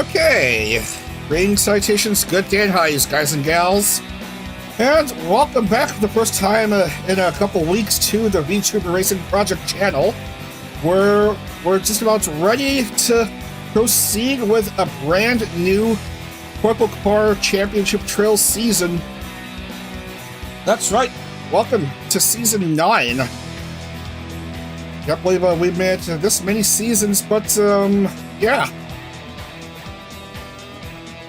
Okay, rating citations, good day and highs, guys and gals, and welcome back for the first time in a couple weeks to the VTuber Racing Project channel, where we're just about ready to proceed with a brand new CorpoCar Championship Trail season. That's right, welcome to Season 9. Can't believe we've made it to this many seasons, but yeah.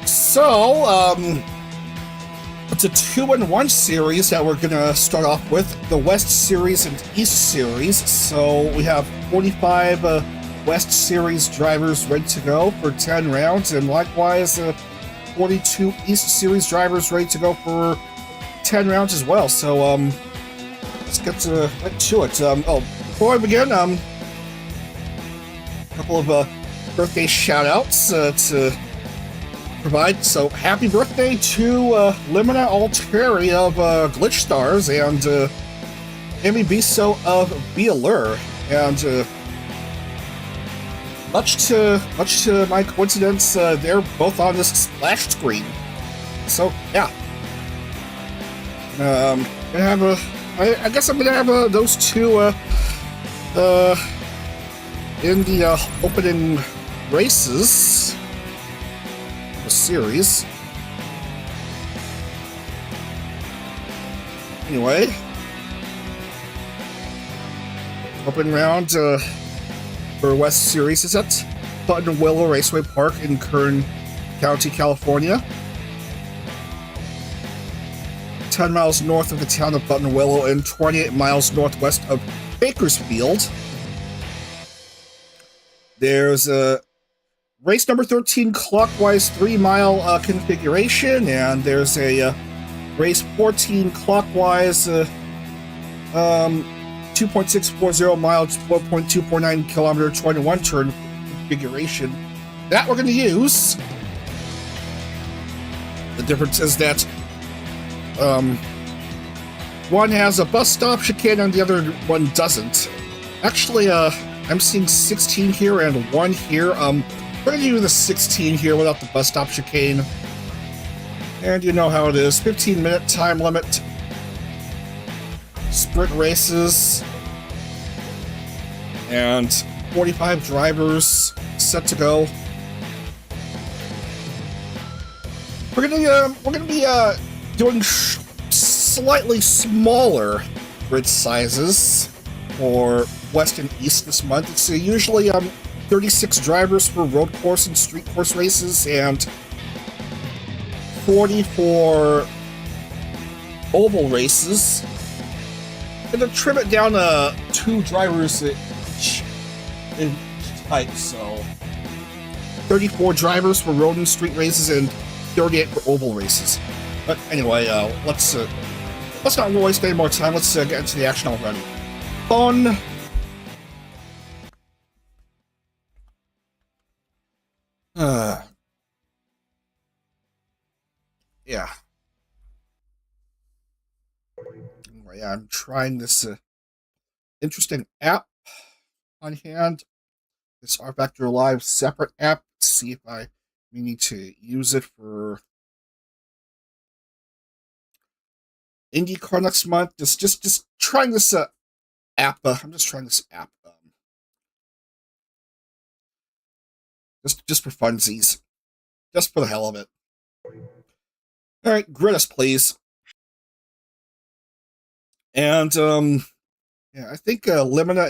So, it's a 2-in-1 series that we're gonna start off with, the West Series and East Series. So we have 45 West Series drivers ready to go for 10 rounds, and likewise 42 East Series drivers ready to go for 10 rounds as well. So let's get right to it. Before I begin, a couple of birthday shout-outs to provide. So happy birthday to Limina Alteri of Glitch Stars and Amy Biso of Vtuber, and much to my coincidence, they're both on this splash screen. So yeah, gonna have I guess I'm gonna have those two in the opening races. Series. Anyway, opening round for West Series is at Buttonwillow Raceway Park in Kern County, California, 10 miles north of the town of Buttonwillow and 28 miles northwest of Bakersfield. There's a race number 13 clockwise 3-mile configuration, and there's a race 14 clockwise 2.640 miles, 4.249 kilometer 21 turn configuration that we're going to use. The difference is that one has a bus stop chicane and the other one doesn't. Actually, I'm seeing 16 here and 1 here. We're going to do the 16 here without the bus stop chicane. And you know how it is. 15-minute time limit. Sprint races. And 45 drivers set to go. We're gonna be doing slightly smaller grid sizes for West and East this month. It's usually 36 drivers for road course and street course races, and 40 for oval races. I'm gonna trim it down to 2 drivers each in each type, so 34 drivers for road and street races and 38 for oval races. But anyway, let's not waste any more time. Let's get into the action already. Fun. Yeah. Anyway, I'm trying this interesting app on hand. This rFactor Live separate app. Let's see if we need to use it for IndyCar next month. Just trying this app. I'm just trying this app. Just for funsies. Just for the hell of it. Alright, grid us, please. And, yeah, I think, Limina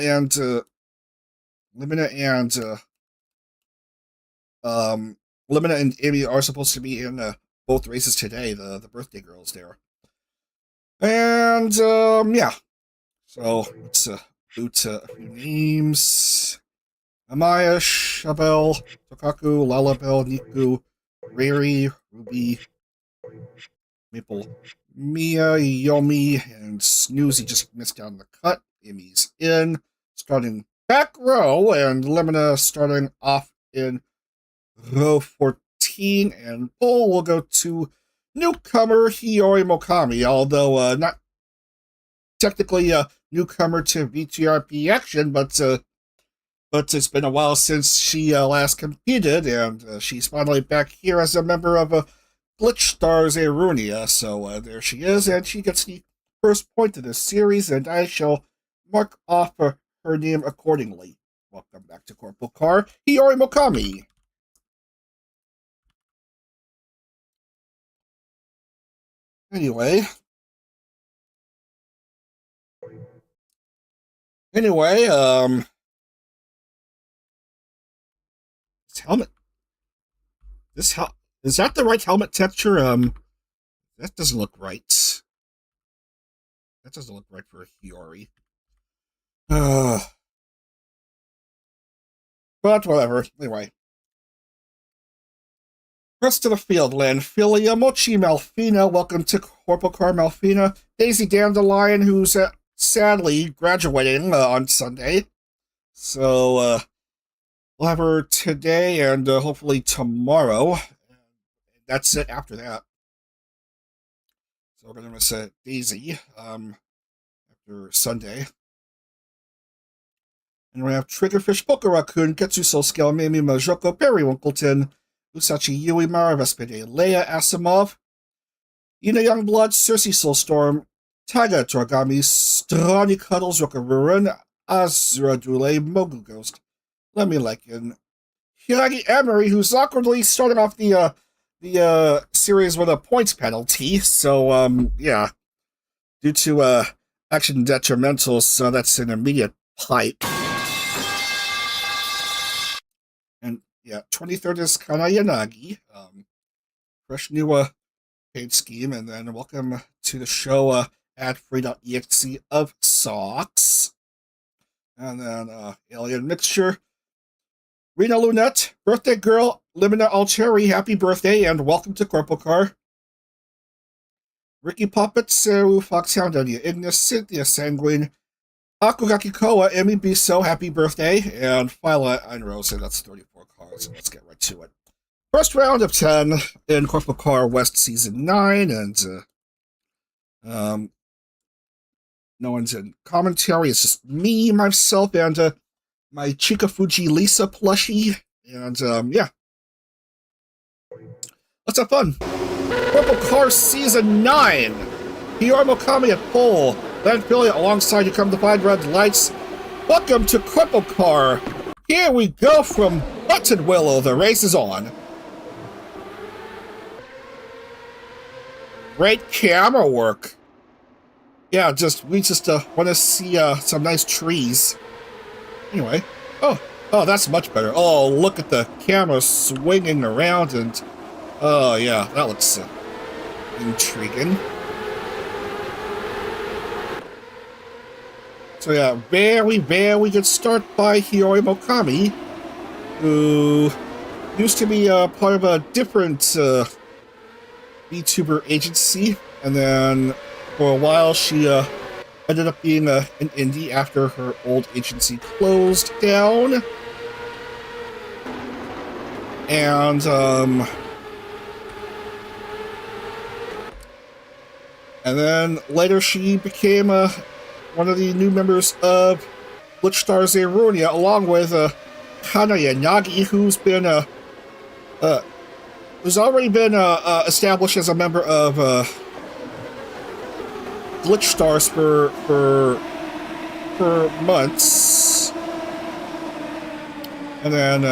and Amy are supposed to be in, both races today, the birthday girls there. And, yeah. So, let's, boot a few names. Amaya, Shabel, Tokaku, Lalabel, Niku, Riri, Ruby, Maple, Mia, Yomi, and Snoozy just missed down the cut. Amy's in, starting back row, and Limina starting off in row 14, and pole will go to newcomer Hiyori Mokami, although not technically a newcomer to VTRP action, but but it's been a while since she last competed, and she's finally back here as a member of Glitch Stars Arunia. So there she is, and she gets the first point of this series, and I shall mark off her name accordingly. Welcome back to CorpoCar, Hiyori Mokami. Anyway, this helmet. Is that the right helmet texture? That doesn't look right. That doesn't look right for Hiyori. But whatever. Anyway. Rest of the field, Landphilia, Mochi Malfina, welcome to CorpoCar Malfina, Daisy Dandelion, who's sadly graduating on Sunday. So we'll have her today and hopefully tomorrow. That's it after that. So we're going to miss Daisy after Sunday. And we have Triggerfish, Pokerakun, Getsuso Scale, Mimi Majoko, Perry Winkleton, Usachi Yui, Mara Vespede, Leia Asimov, Ina Youngblood, Cersei Soulstorm, Taiga Toragami, Strani Cuddles, Rokaruran, Azura Dule, Mogu Ghost, Lemmy Lekin, Hiragi Emery, who's awkwardly starting off the series with a points penalty. So, yeah, due to action detrimentals, so that's an immediate pipe. And yeah, 23rd is Kana Yanagi. Fresh new paid scheme, and then welcome to the show ad-free.exe of Socks. And then Alien Mixture. Rena Lunette, Birthday Girl, Limina Alteri, happy birthday, and welcome to CorpoCar. Ricky Poppet, Seru, Foxhound, Anya Ignis, Cynthia Sanguine, Akugaki Koa, Emmy Biso, happy birthday, and Phyla Einrose, and that's 34 cars, and let's get right to it. First round of 10 in CorpoCar West Season 9, and no one's in commentary, it's just me, myself, and my Chikafuji Lisa plushie, and yeah. Let's have fun. CorpoCar Season 9. Hiyori Mokami at pole. Landphilia alongside you come to find red lights. Welcome to CorpoCar. Here we go from Buttonwillow. The race is on. Great camera work. Yeah, we just want to see some nice trees. Anyway, oh, that's much better. Oh, look at the camera swinging around, and oh yeah, that looks intriguing. So yeah, very good start by Hiyori Mokami, who used to be part of a different VTuber agency, and then for a while she ended up being an indie after her old agency closed down. And then later she became one of the new members of Glitch Stars Arunia, along with Kana Yanagi, who's already been established as a member of Glitch Stars for months. And then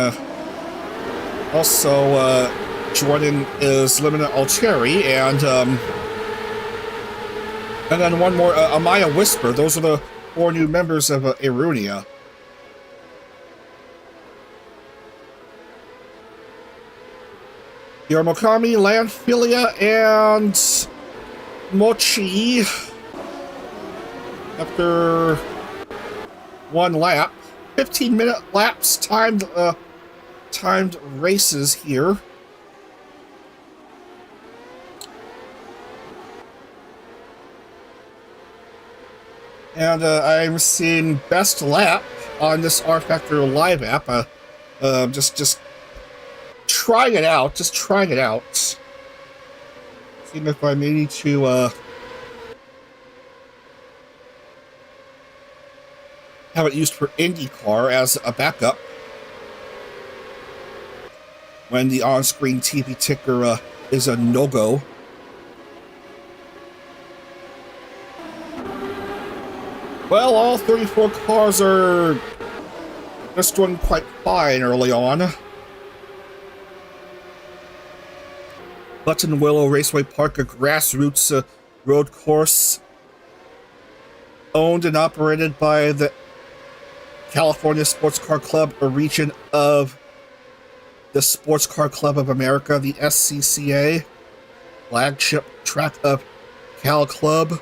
also joining is Limina Alteri, and then one more, Amaya Whisper. Those are the 4 new members of Arunia. Hiyori Mokami, Landphilia, and Mochi. After one lap. 15-minute laps, timed races here. And I'm seeing best lap on this rFactor live app. Just trying it out. Seeing if I may need to have it used for IndyCar as a backup when the on-screen TV ticker is a no-go. Well, all 34 cars are just doing quite fine early on. Buttonwillow Raceway Park, a grassroots road course owned and operated by the California Sports Car Club, a region of the Sports Car Club of America, the SCCA, flagship track of Cal Club.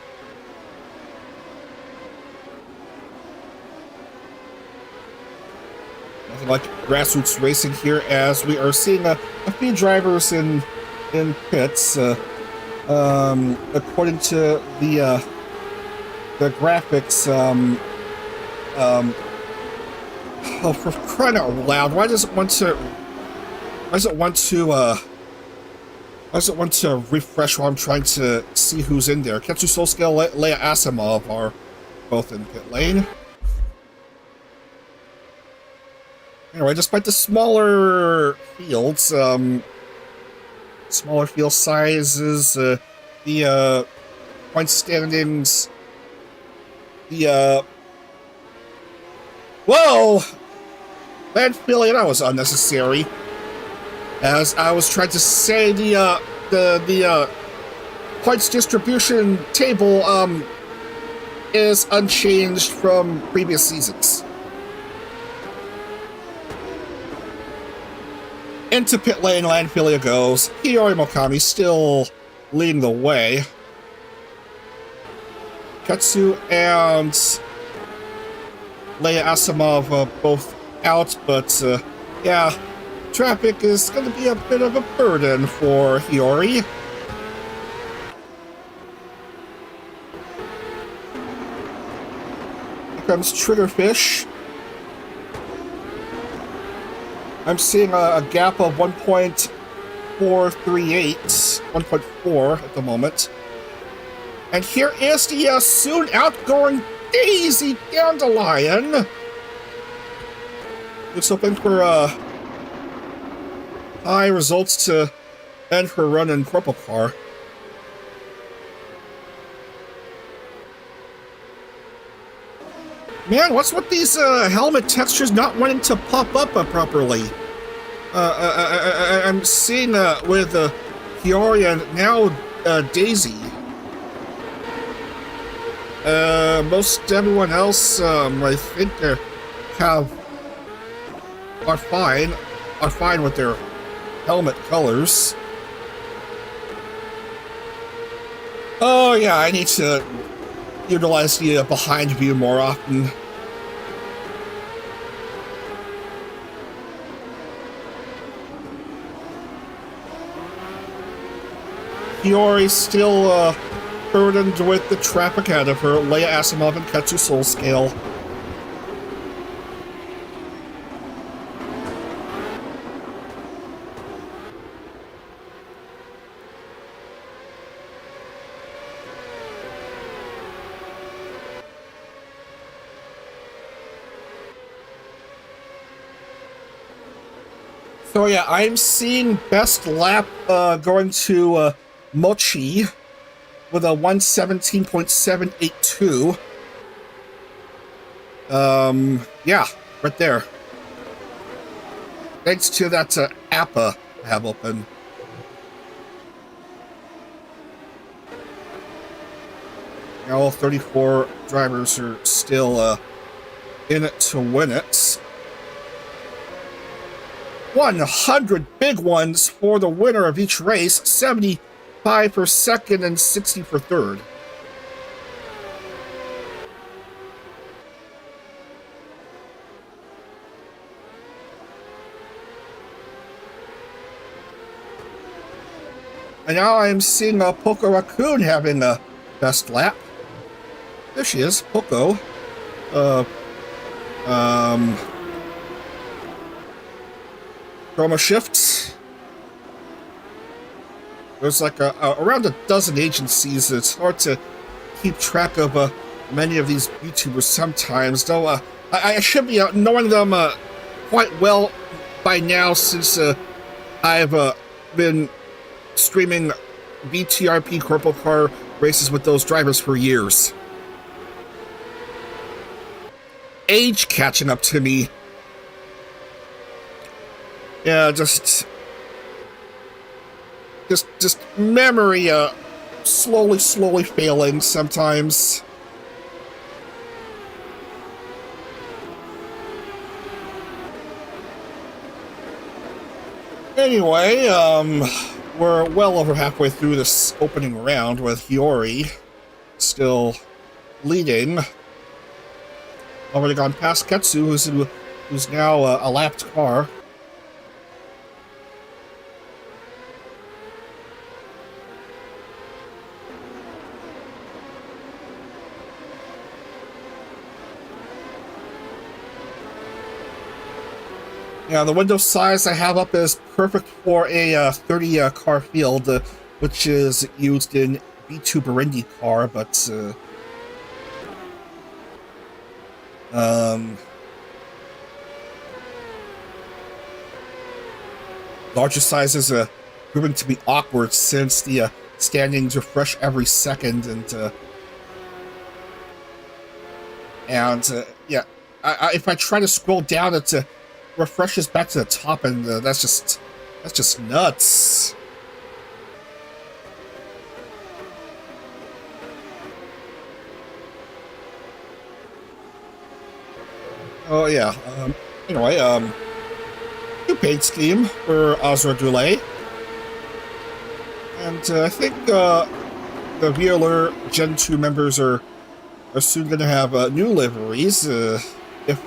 Nothing like grassroots racing here, as we are seeing a few drivers in pits. According to the graphics, oh, for crying out loud! Why does it want to refresh while I'm trying to see who's in there? Ketsu Solscale, Leia Asimov are both in pit lane. Anyway, despite the smaller fields, smaller field sizes, the point standings, whoa! Landfilling, that was unnecessary. As I was trying to say, the points distribution table is unchanged from previous seasons. Into pit lane, Landfilia goes. Hiyori Mokami still leading the way. Ketsu and Leia Asimov both out, but yeah, traffic is going to be a bit of a burden for Hiyori. Here comes Triggerfish. I'm seeing a gap of 1.438, 1.4 at the moment. And here is the soon outgoing Daisy Dandelion. Just hoping for high results to end her run in CorpoCar. Man, what's with these helmet textures not wanting to pop up properly? I'm seeing with Hiyori and now Daisy. Most everyone else, I think, are fine with their helmet colors. Oh yeah, I need to utilize the behind view more often. Hiyori still burdened with the traffic ahead of her, Leia Asimov and Ketsu Solscale. So yeah, I'm seeing best lap going to Mochi with a 117.782. Yeah, right there. Thanks to that app I have open. All 34 drivers are still in it to win it. 100 big ones for the winner of each race, 75 for second and 60 for third. And now I'm seeing Poco Raccoon having a best lap. There she is, Poco. Chroma shift. There's like around a dozen agencies. It's hard to keep track of many of these YouTubers sometimes, though I should be knowing them quite well by now, since I've been streaming VTRP CorpoCar races with those drivers for years. Age catching up to me. Yeah, just memory slowly failing sometimes. Anyway, we're well over halfway through this opening round with Hiyori still leading. Already gone past Ketsu, who's now a lapped car. Yeah, the window size I have up is perfect for a 30 car field, which is used in Vtuber IndyCar, but larger sizes are proving to be awkward since the standings refresh every second, and yeah, if I try to scroll down, it refreshes back to the top, and that's just nuts. Oh yeah. Anyway, new paint scheme for Azra Dulé, and I think the Violer Gen 2 members are soon going to have new liveries. If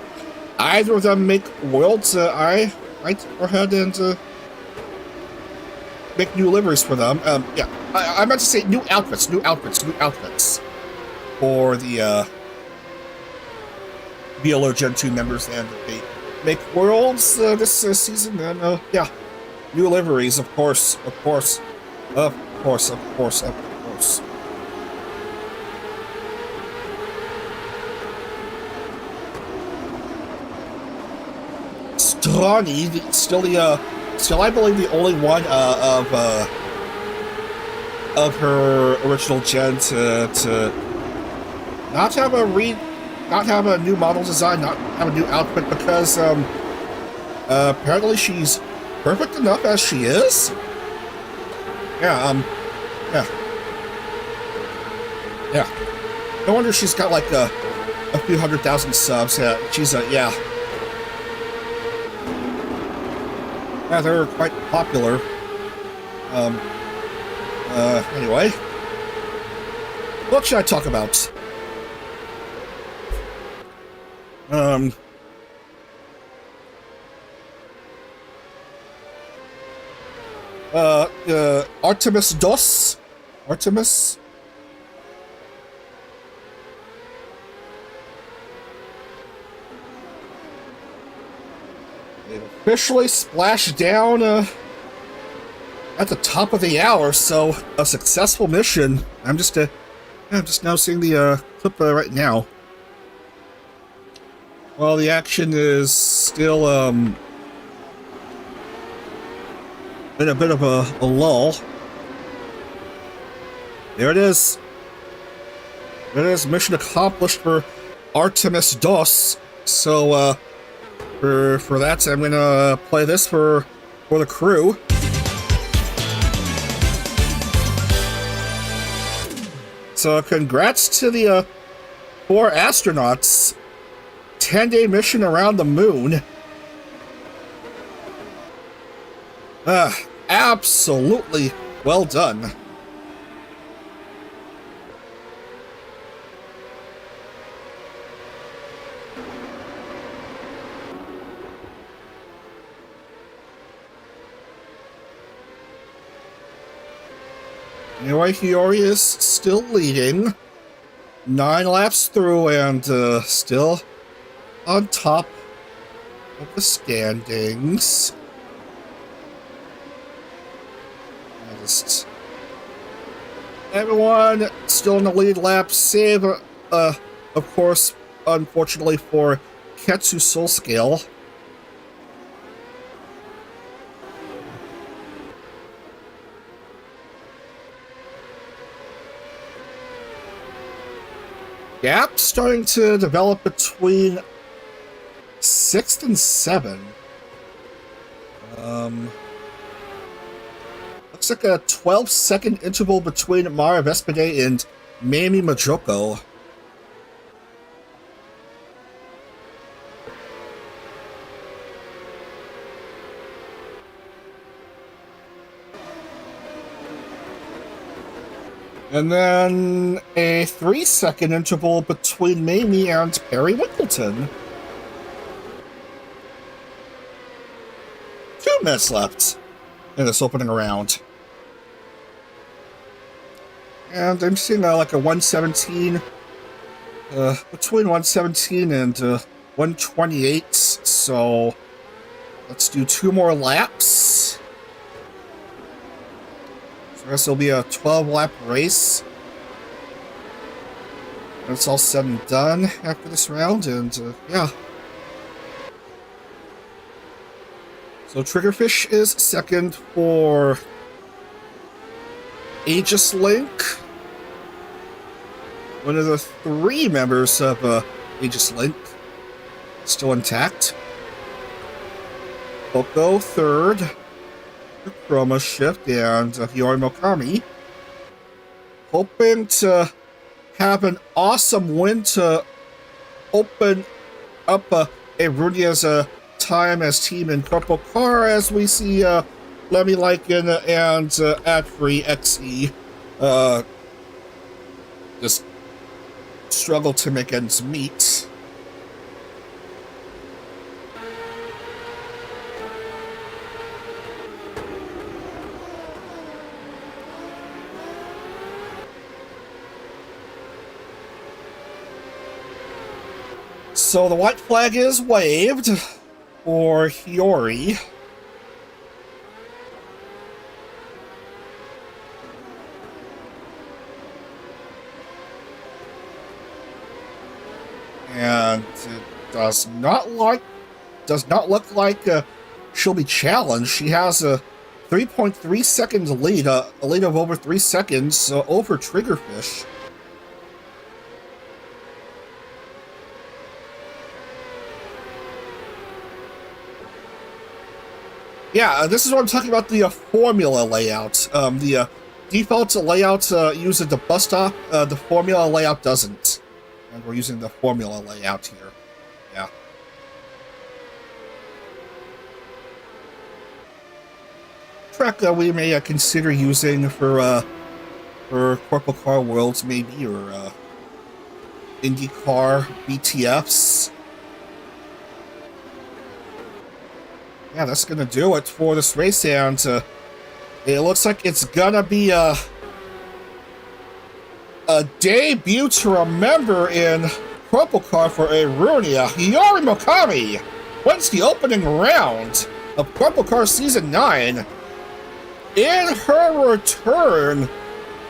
either of them make worlds, I might go ahead and make new liveries for them. Yeah, I meant to say new outfits for the VLO Gen 2 members, and if they make worlds this season, then yeah, new liveries, of course. Strani, still I believe the only one of her original gen to not have a new model design, not have a new outfit, because apparently she's perfect enough as she is. Yeah, yeah. No wonder she's got like a few 100,000 subs. Yeah, she's yeah, they're quite popular. Anyway, what should I talk about? Artemis DOS? Artemis? It officially splashed down, at the top of the hour, so a successful mission. I'm just now seeing the, clip, right now. Well, the action is still, in a bit of a lull. There it is. There it is. Mission accomplished for Artemis DOS. So, for that, I'm gonna play this for the crew. So, congrats to the 4 astronauts. 10-day mission around the moon. Absolutely well done. Anyway, Hiyori is still leading. 9 laps through, and still on top of the standings. Just everyone still in the lead lap, save, of course, unfortunately for Ketsu Soul Scale. Gap starting to develop between 6th and 7. Looks like a 12-second interval between Mara Vespide and Mamie Majoko. And then a 3-second interval between Mamie and Perry Winkleton. 2 minutes left in this opening round. And I'm seeing like a 117, between 117 and 128, so let's do 2 more laps. So I guess it'll be a 12-lap race. And it's all said and done after this round, and yeah. So Triggerfish is second for Aegis Link. One of the 3 members of Aegis Link still intact. Coco third. Chroma Shift and Hiyori Mokami. Hoping to have an awesome win to open up Runia's time as team in CorpoCar, as we see Lemmy Lycan and Adfree XE just struggle to make ends meet. So the white flag is waved for Hiyori. And it does not look like she'll be challenged. She has a 3.3 seconds lead, a lead of over 3 seconds over Triggerfish. Yeah, this is what I'm talking about, the formula layout. The default layout uses the bus stop, the formula layout doesn't. And we're using the formula layout here. Yeah. Track we may consider using for CorpoCar Worlds, maybe, or IndyCar BTFs. Yeah, that's gonna do it for this race, and it looks like it's gonna be a debut to remember in CorpoCar for Arunia. Hiyori Mokami wins the opening round of CorpoCar Season 9 in her return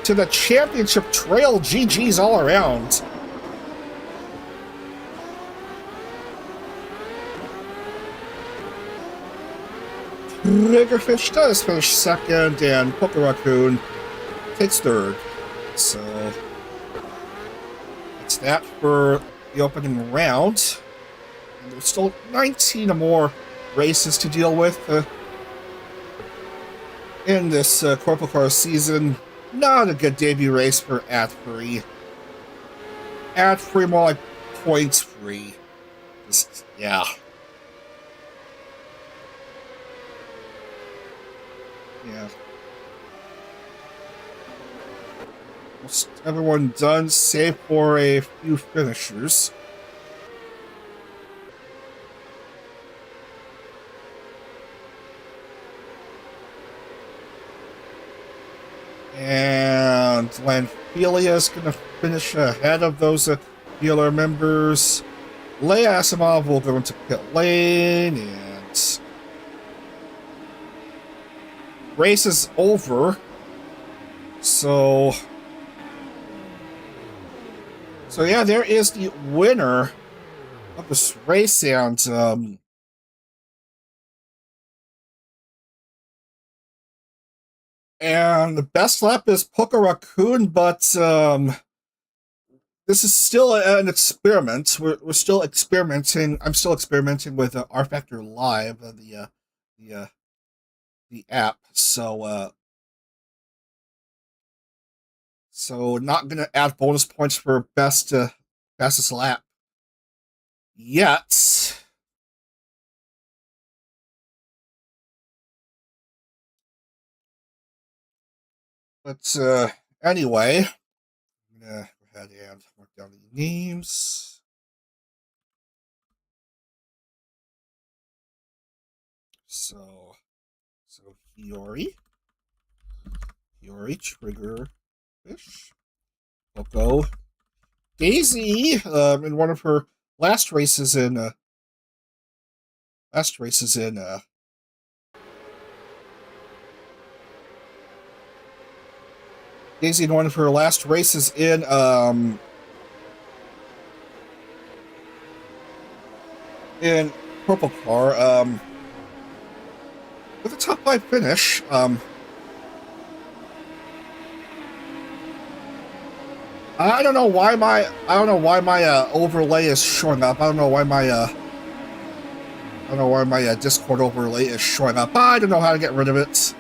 to the Championship Trail. GG's all around. Triggerfish does finish second, and Poker Raccoon takes third. So that's that for the opening round. And there's still 19 more races to deal with in this CorpoCar season. Not a good debut race for Adfree. Adfree more like points free. Just, yeah. Yeah. Almost everyone done, save for a few finishers. And Lanphilia is going to finish ahead of those dealer members. Leia Asimov will go into pit lane, and race is over. So yeah, there is the winner of this race, and the best lap is Poca Raccoon, but this is still an experiment. We're still experimenting. I'm still experimenting with rFactor Live, the app. So not gonna add bonus points for fastest lap yet. But anyway, I'm gonna go ahead and mark down the names. So Hiyori, Triggerfish, Coco, Daisy, in one of her last races in Daisy in one of her last races in CorpoCar, with a top 5 finish. I don't know why my overlay is showing up. I don't know why my Discord overlay is showing up. I don't know how to get rid of it.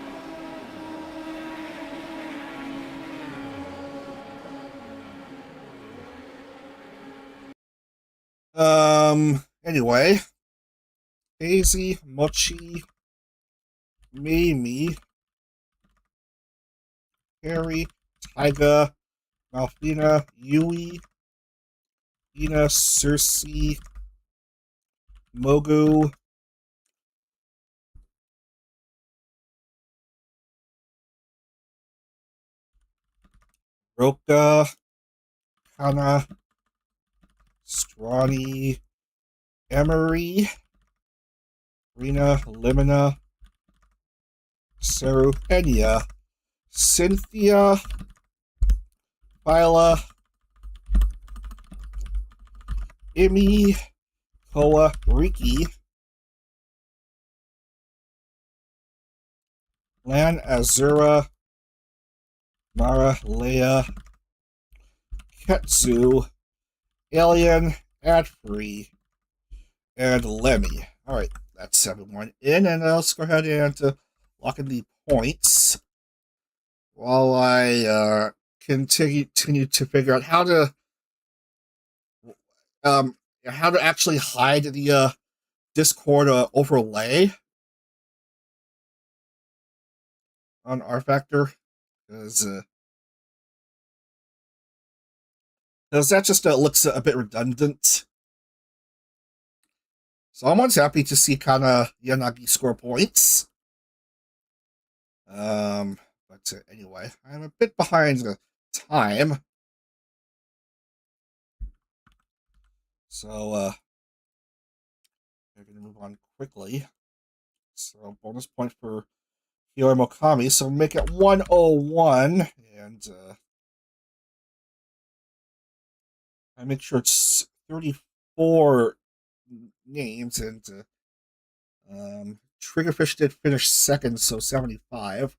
Anyway, Daisy, Mochi, Mimi, Harry, Tyga, Malfina, Yui, Ina, Cersei, Mogu, Roka, Kana, Strawny, Emery, Rena, Limina, Serupenia, Cynthia, Phyla, Imi, Koa, Riki, Lan, Azura, Mara, Leia, Ketsu, Alien, Adfree, and Lemmy. Alright, that's everyone in, and let's go ahead and lock in the points while I continue to figure out how to actually hide the Discord overlay on rFactor, because that just looks a bit redundant. So I'm always happy to see kind of Yanagi score points. But anyway, I'm a bit behind the time. So we're going to move on quickly. So bonus point for Hiyori Mokami, so make it 101, and I make sure it's 34 names, and Triggerfish did finish second, so 75,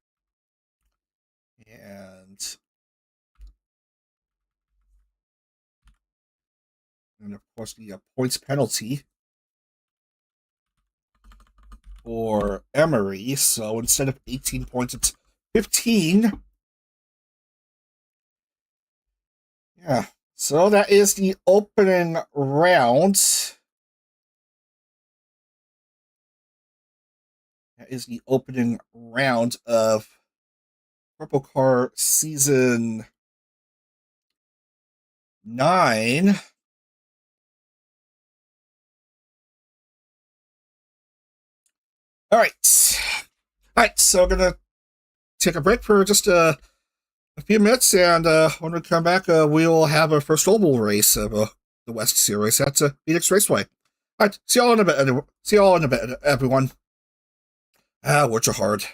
and of course the points penalty for Emery, so instead of 18 points, it's 15. Yeah, so that is the opening round. That is the opening round of CorpoCar Season 9. All right, so we're going to take a break for just a few minutes, and when we come back, we will have our first oval race of the West Series at Phoenix Raceway. All right, see y'all in a bit, everyone. Words are hard.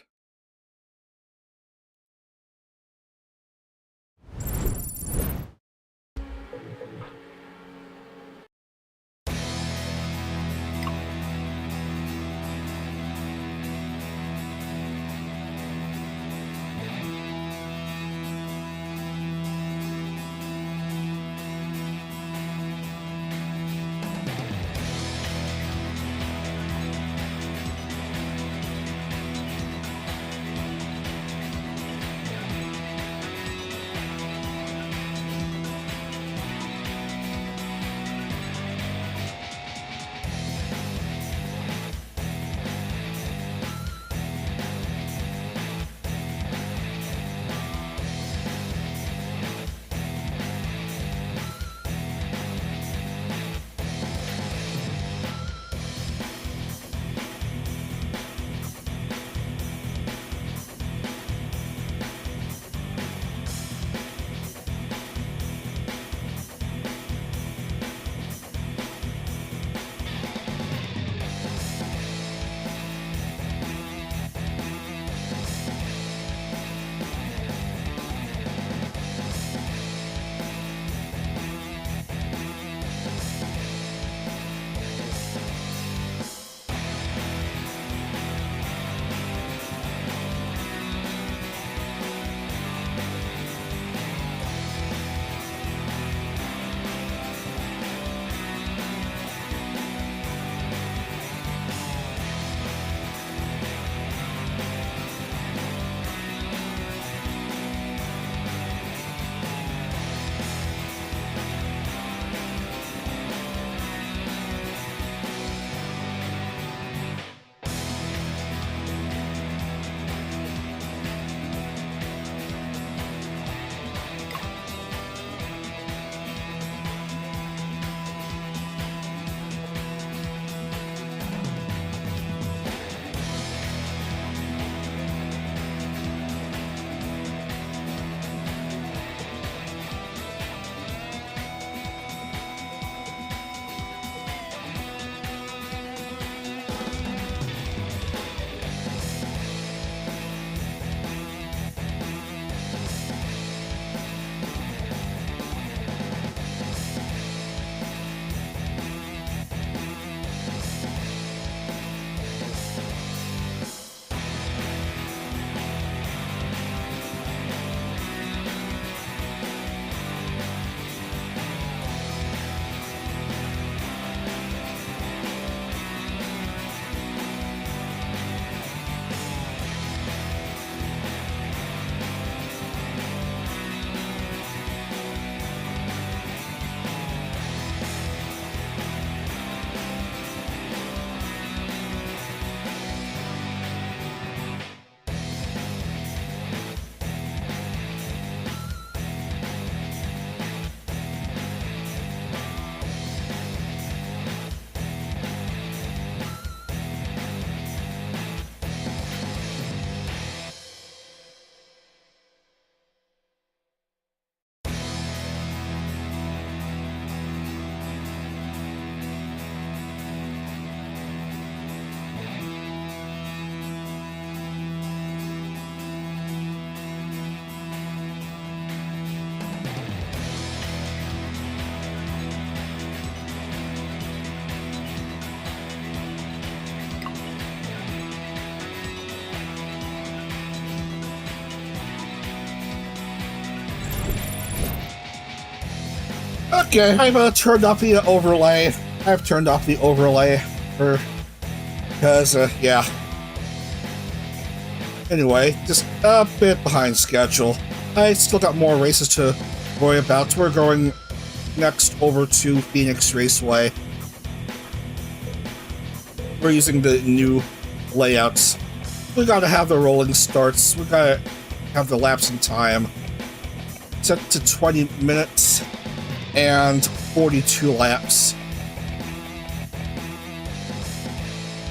Okay, I've turned off the overlay. I've turned off the overlay because yeah. Anyway, just a bit behind schedule. I still got more races to worry about. We're going next over to Phoenix Raceway. We're using the new layouts. We gotta have the rolling starts. We gotta have the laps in time. Set to 20 minutes and 42 laps.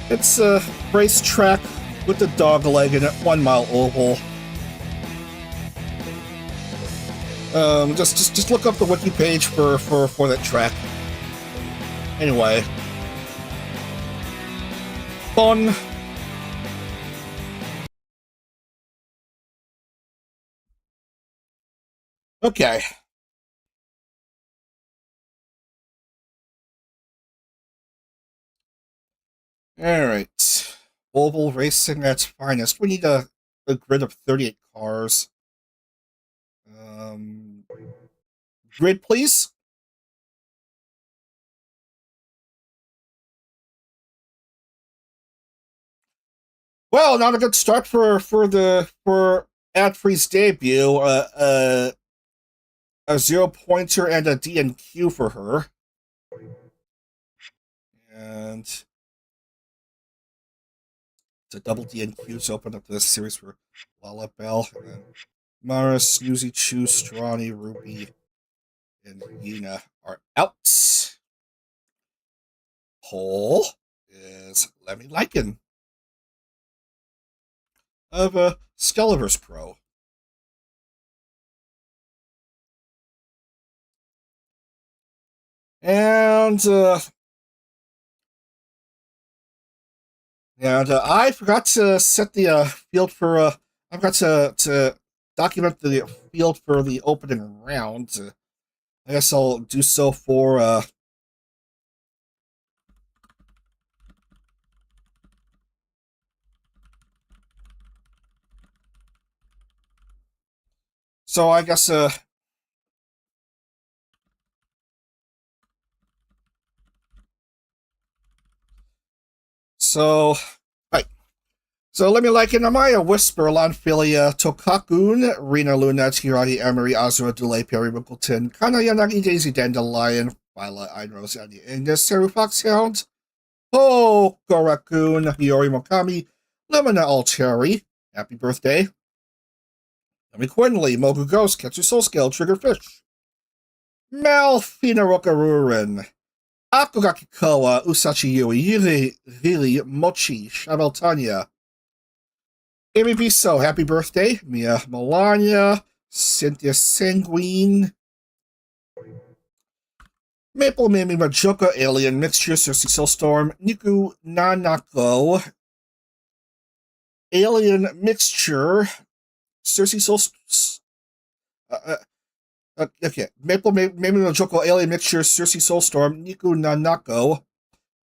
It's a racetrack with the dog leg in it, 1 mile oval. Just look up the wiki page for that track. Anyway. Fun. Okay. Alright. Oval racing at its finest. We need a grid of 38 cars. Grid, please. Well, not a good start for Adfree's debut. A 0-pointer and a D&Q for her. And it's a double D&Q to open up this series for Lala Bell. And then Mara, Snoozy Chew, Strawny, Ruby, and Yuna are out. Pole is Lemmy Lycan of Stelliverse Pro. And I forgot to set the field for I forgot to document the field for the opening round. I guess I'll do so for so I guess so right. So let me like in Amaya Whisper, Lanphilia, Tokakun, Rina Luna, Tirani, Emery, Azura, Dulay, Perry Winkleton, Kana Yanagi, Daisy, Dandelion, Viola, Einrose, Andy Ingus, Seru Foxhound, Ho Korakun, Hiyori Mokami, Lemona Alteri, happy birthday. Lemmy Quinley, Mogu Ghost, Ketsu Soul Scale, Triggerfish, Malfina Rokarurin, Akugaki Koa, Usachi Yui, Yiri, Mochi, Shabel Tanya, Amy Biso, happy birthday. Mia Melania, Cynthia Sanguine, Maple Mimi Majoka, Alien Mixture, Cersei Soulstorm, Niku Nanako, Alien Mixture, Cersei Soulstorm. Okay, Maple Mimi Majoka, Alien Mixture, Cersei Soulstorm, Niku Nanako,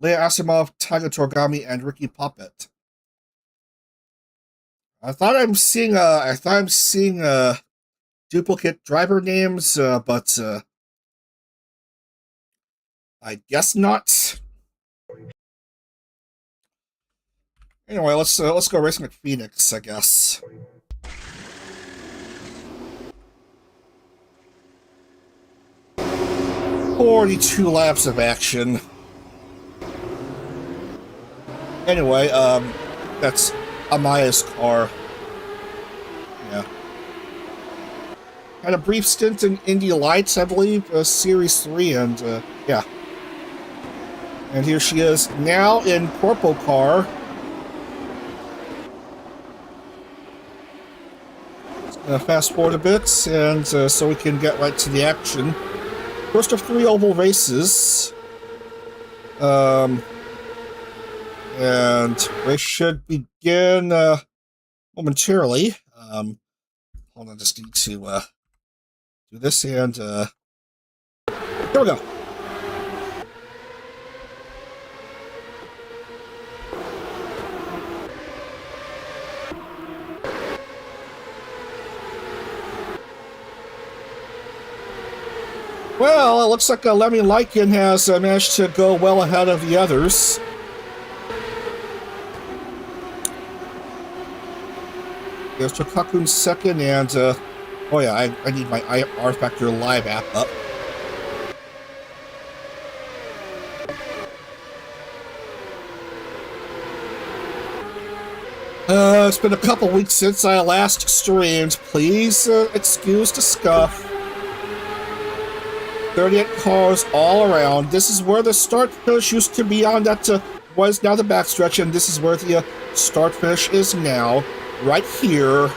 Leia Asimov, Taiga Torgami, and Ricky Puppet. I thought I'm seeing duplicate driver names, but I guess not. Anyway, let's go racing at Phoenix, I guess. "42 laps of action." Anyway, that's Amaya's car. Yeah. Had a brief stint in Indy Lights, I believe, Series 3, and yeah. And here she is now in CorpoCar. Fast forward a bit, and so we can get right to the action. First of 3 oval races. And race should begin momentarily. Hold on, just need to do this, and here we go. Well, it looks like Lemmy Lycan has managed to go well ahead of the others. There's Tokaku's second, and oh yeah, I need my rFactor Live app up. It's been a couple weeks since I last streamed. Please excuse the scuff. 38 cars all around. This is where the start-finish used to be on that was now the backstretch, and this is where the start-finish is now, right here.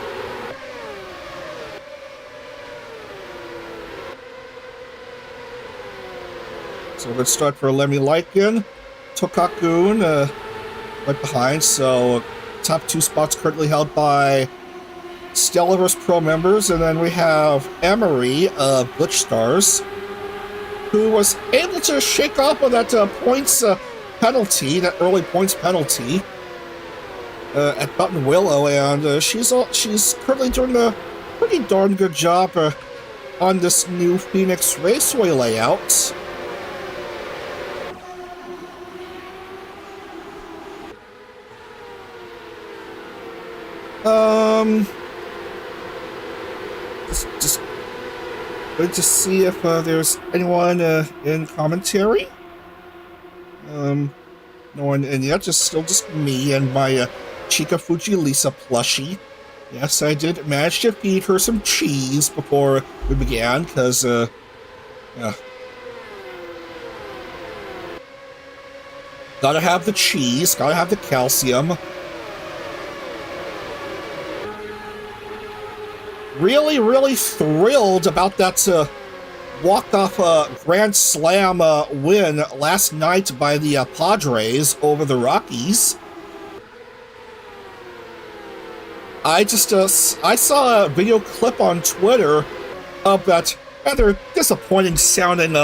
So let's start for Lemmy Lycan. Tokaku right behind, so top two spots currently held by Stellarverse Pro members, and then we have Emery of Glitch Stars, who was able to shake off of that points penalty, that early points penalty at Buttonwillow, and she's currently doing a pretty darn good job on this new Phoenix Raceway layout. Just wait to see if there's anyone in commentary. No one in yet, still just me and my Chica Fuji Lisa plushie. Yes, I did manage to feed her some cheese before we began, because, yeah. Gotta have the cheese, gotta have the calcium. Really, really thrilled about that walk-off Grand Slam win last night by the Padres over the Rockies. I saw a video clip on Twitter of that rather disappointing sounding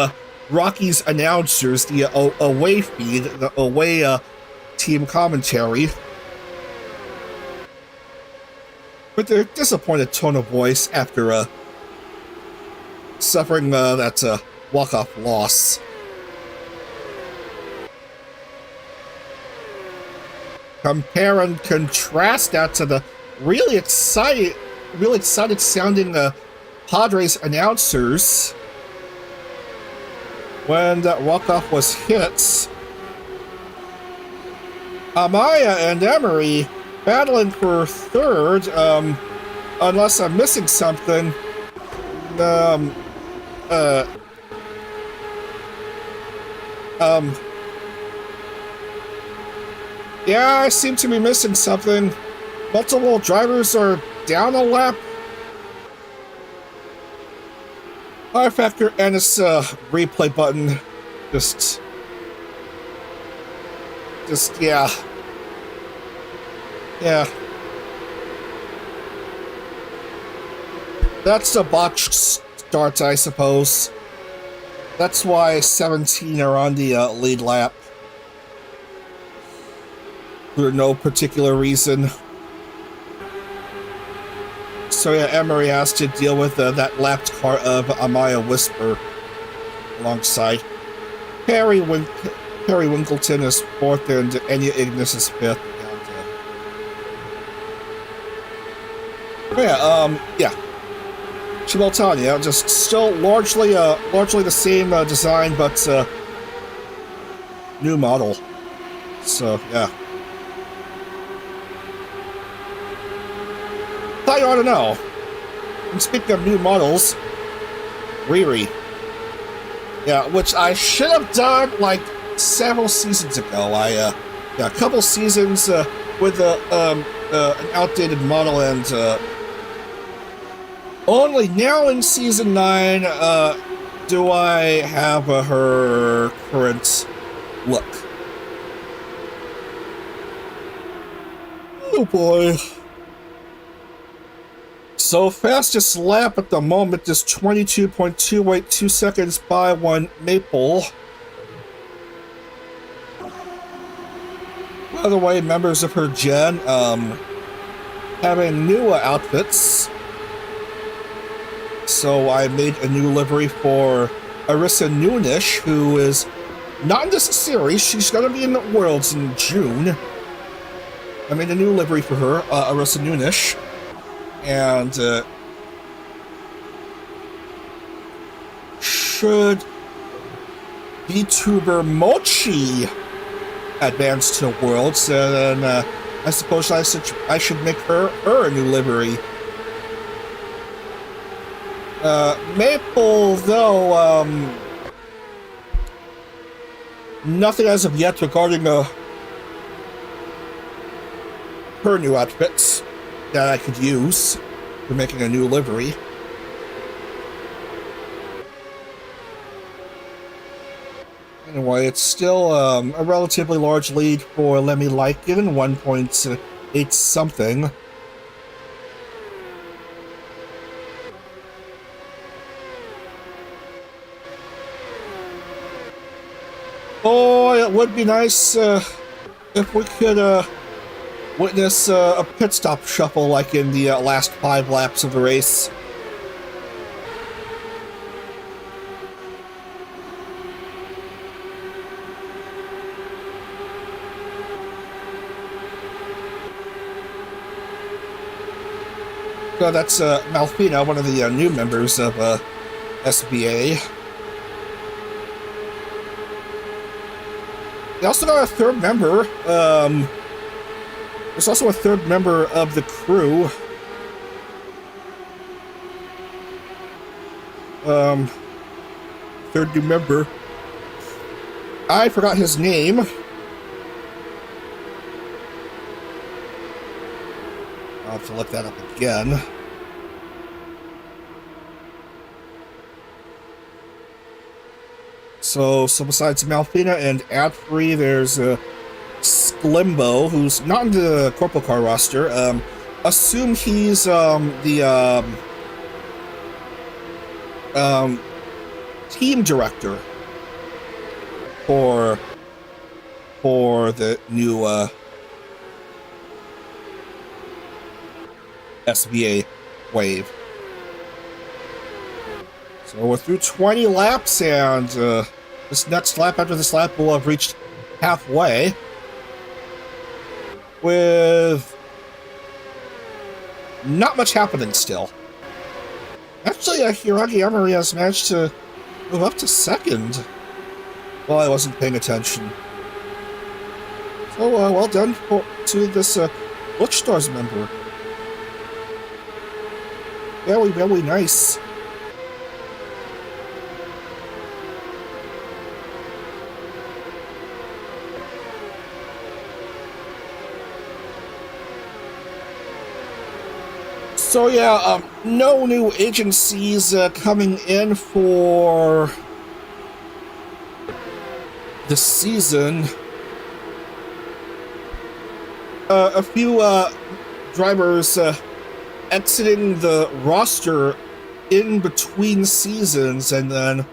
Rockies announcers, the away feed, the away team commentary. With their disappointed tone of voice after suffering that walk-off loss. Compare and contrast that to the really excited sounding Padres announcers when that walk-off was hit. Amaya and Emery battling for third, unless I'm missing something. Yeah, I seem to be missing something. Multiple drivers are down a lap. rFactor and its replay button. Just, yeah. Yeah. That's a botched start, I suppose. That's why 17 are on the lead lap. For no particular reason. So yeah, Emery has to deal with that lapped car of Amaya Whisper alongside. Perry Winkleton is fourth and Enya Ignis is fifth. Yeah. Chibeltania, just still largely the same design, but new model. So yeah. Thought you ought to know. And speaking of new models, Riri. Yeah, which I should have done like several seasons ago. A couple seasons with an outdated model, and only now in season 9 do I have her current look. Oh boy. So fastest lap at the moment is 22.282 seconds by one Maple. By the way, members of her gen having new outfits. So I made a new livery for Arissa Noonish, who is not in this series. She's going to be in the Worlds in June. I made a new livery for her, Arissa Noonish. And should VTuber Mochi advance to Worlds, then I suppose I should make her a new livery. Maple, though, nothing as of yet regarding her new outfits that I could use for making a new livery. Anyway, it's still a relatively large lead for Lemmy Lycan, 1.8 something. Oh, it would be nice if we could witness a pit stop shuffle like in the last 5 laps of the race. So that's Malfina, one of the new members of SBA. They also got a third member. There's also a third member of the crew. Third new member. I forgot his name. I'll have to look that up again. So besides Malfina and Adfree, there's Sklimbo, who's not in the CorpoCar roster. Assume he's the team director for the new SBA wave. So we're through 20 laps, and this next lap after this lap will have reached halfway, with not much happening still. Actually, Hiragi Emery has managed to move up to second. Well, I wasn't paying attention. So, well done to this Butch Stars member. Very, very nice. So yeah, no new agencies coming in for the season. A few drivers exiting the roster in between seasons, and then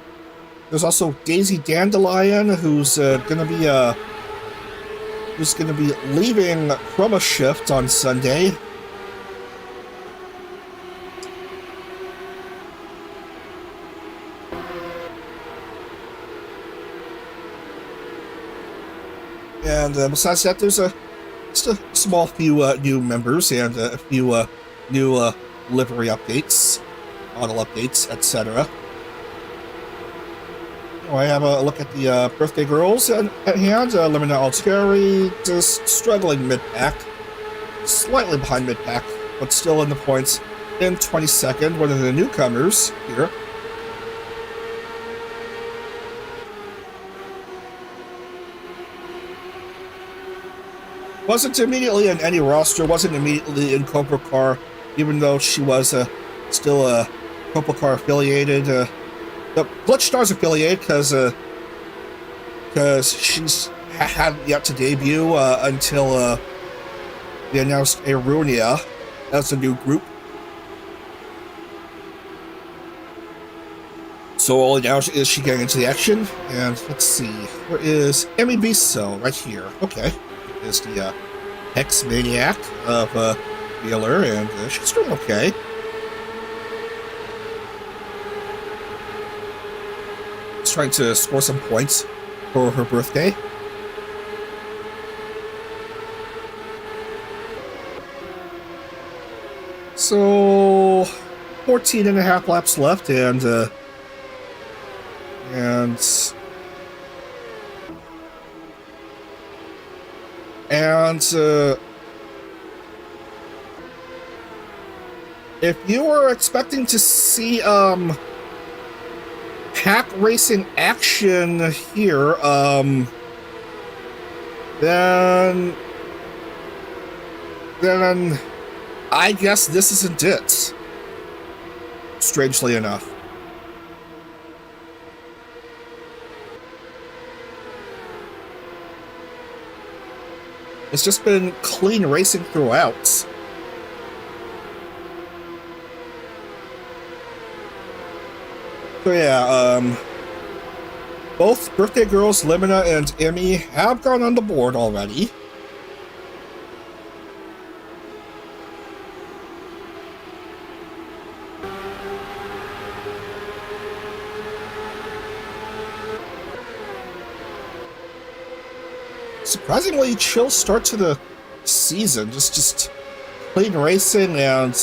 there's also Daisy Dandelion, who's gonna be leaving Chroma Shift on Sunday. And besides that, there's just a small few new members and a few new livery updates, model updates, etc. I have a look at the birthday girls at hand. Lemina Altieri just struggling mid-pack, slightly behind mid-pack, but still in the points in 22nd. One of the newcomers here. Wasn't immediately in any roster, wasn't immediately in CorpoCar, even though she was still CorpoCar affiliated. The Glitch Stars affiliated, because she's hadn't yet to debut until they announced Arunia as a new group. So only now is she getting into the action. And let's see, where is Emmy Biso? Right here. Okay. Is the Hex Maniac of Wheeler, and she's doing okay. It's trying to score some points for her birthday. So 14 and a half laps left, and if you were expecting to see pack racing action here, then I guess this isn't it. Strangely enough. It's just been clean racing throughout. So yeah, both birthday girls, Limina and Emmy, have gone on the board already. Surprisingly chill start to the season. Just clean racing and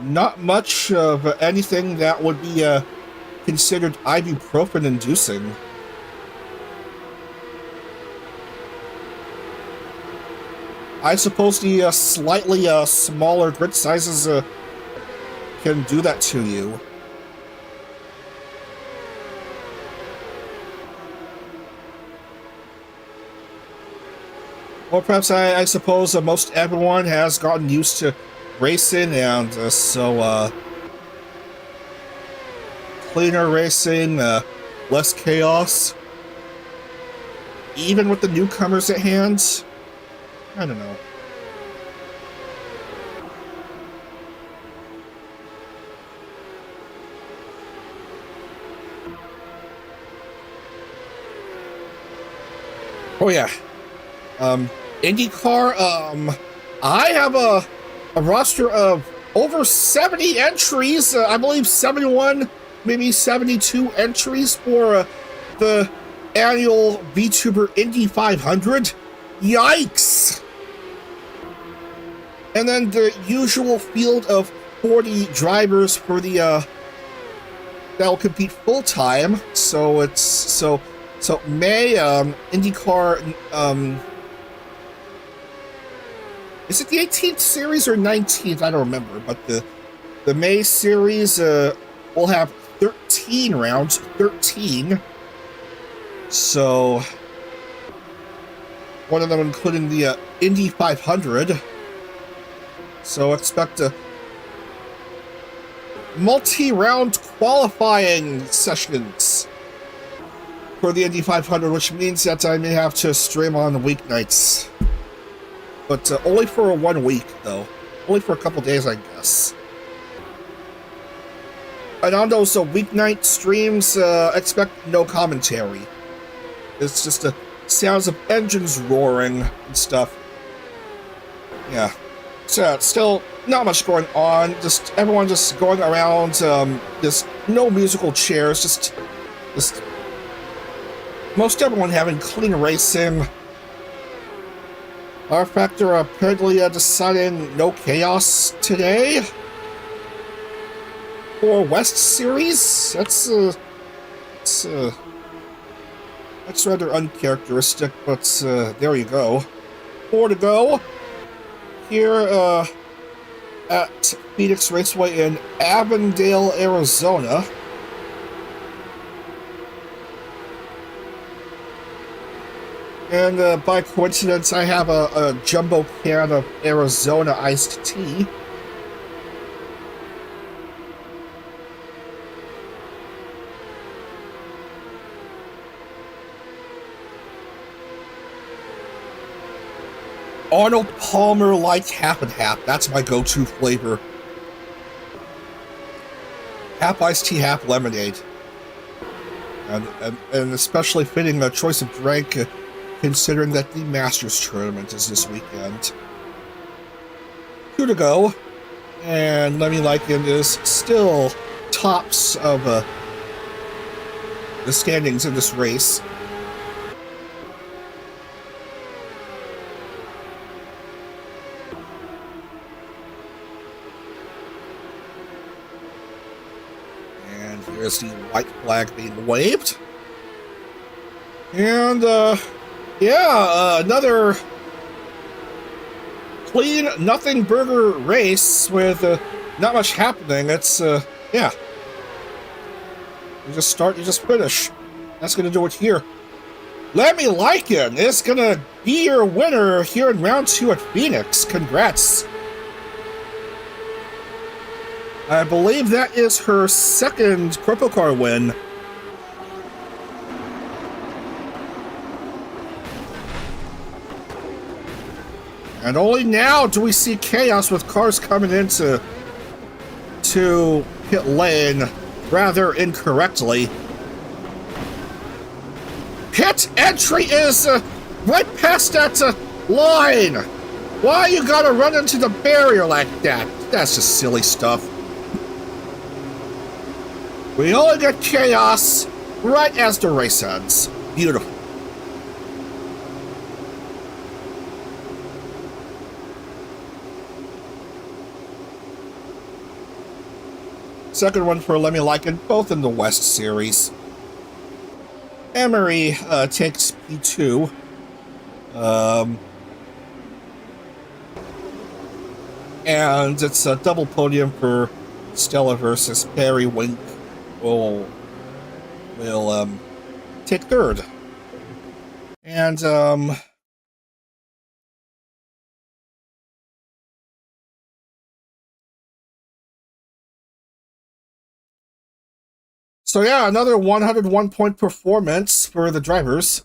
not much of anything that would be considered ibuprofen inducing. I suppose the slightly smaller grid sizes can do that to you. Or perhaps I suppose most everyone has gotten used to racing, and so cleaner racing, less chaos, even with the newcomers at hand. I don't know. Oh yeah. IndyCar, I have a roster of over 70 entries, I believe 71, maybe 72 entries for the annual VTuber Indy 500. Yikes! And then the usual field of 40 drivers for the that'll compete full-time. So it's so May IndyCar is it the 18th series or 19th? I don't remember, but the May series will have 13 rounds, 13. So one of them including the Indy 500. So expect a multi-round qualifying sessions for the Indy 500, which means that I may have to stream on weeknights. But only for 1 week, though. Only for a couple days, I guess. And on those weeknight streams, expect no commentary. It's just the sounds of engines roaring and stuff. Yeah. So, still not much going on. Just everyone just going around, just no musical chairs, just most everyone having clean racing. rFactor apparently deciding no chaos today for West Series. That's rather uncharacteristic, but there you go. 4 to go here at Phoenix Raceway in Avondale, Arizona. And by coincidence, I have a jumbo can of Arizona iced tea. Arnold Palmer Light Half and Half. That's my go-to flavor. Half iced tea, half lemonade. And especially fitting a choice of drink, considering that the Masters tournament is this weekend. 2 to go, and Lemmy Lycan is still tops of the standings in this race. And here's the white flag being waved. And, another clean, nothing burger race with not much happening. It's, yeah. You just start, you just finish. That's going to do it here. Lemmy Lycan is going to be your winner here in round 2 at Phoenix. Congrats. I believe that is her second CorpoCar win. And only now do we see chaos with cars coming into pit lane rather incorrectly. Pit entry is right past that line. Why you gotta run into the barrier like that? That's just silly stuff. We only get chaos right as the race ends. Beautiful. Second one for Lemmy Lycan, both in the West Series. Emery takes P2. And it's a double podium for Stella versus Perry. Wink will take third. And so yeah, another 101-point performance for the drivers.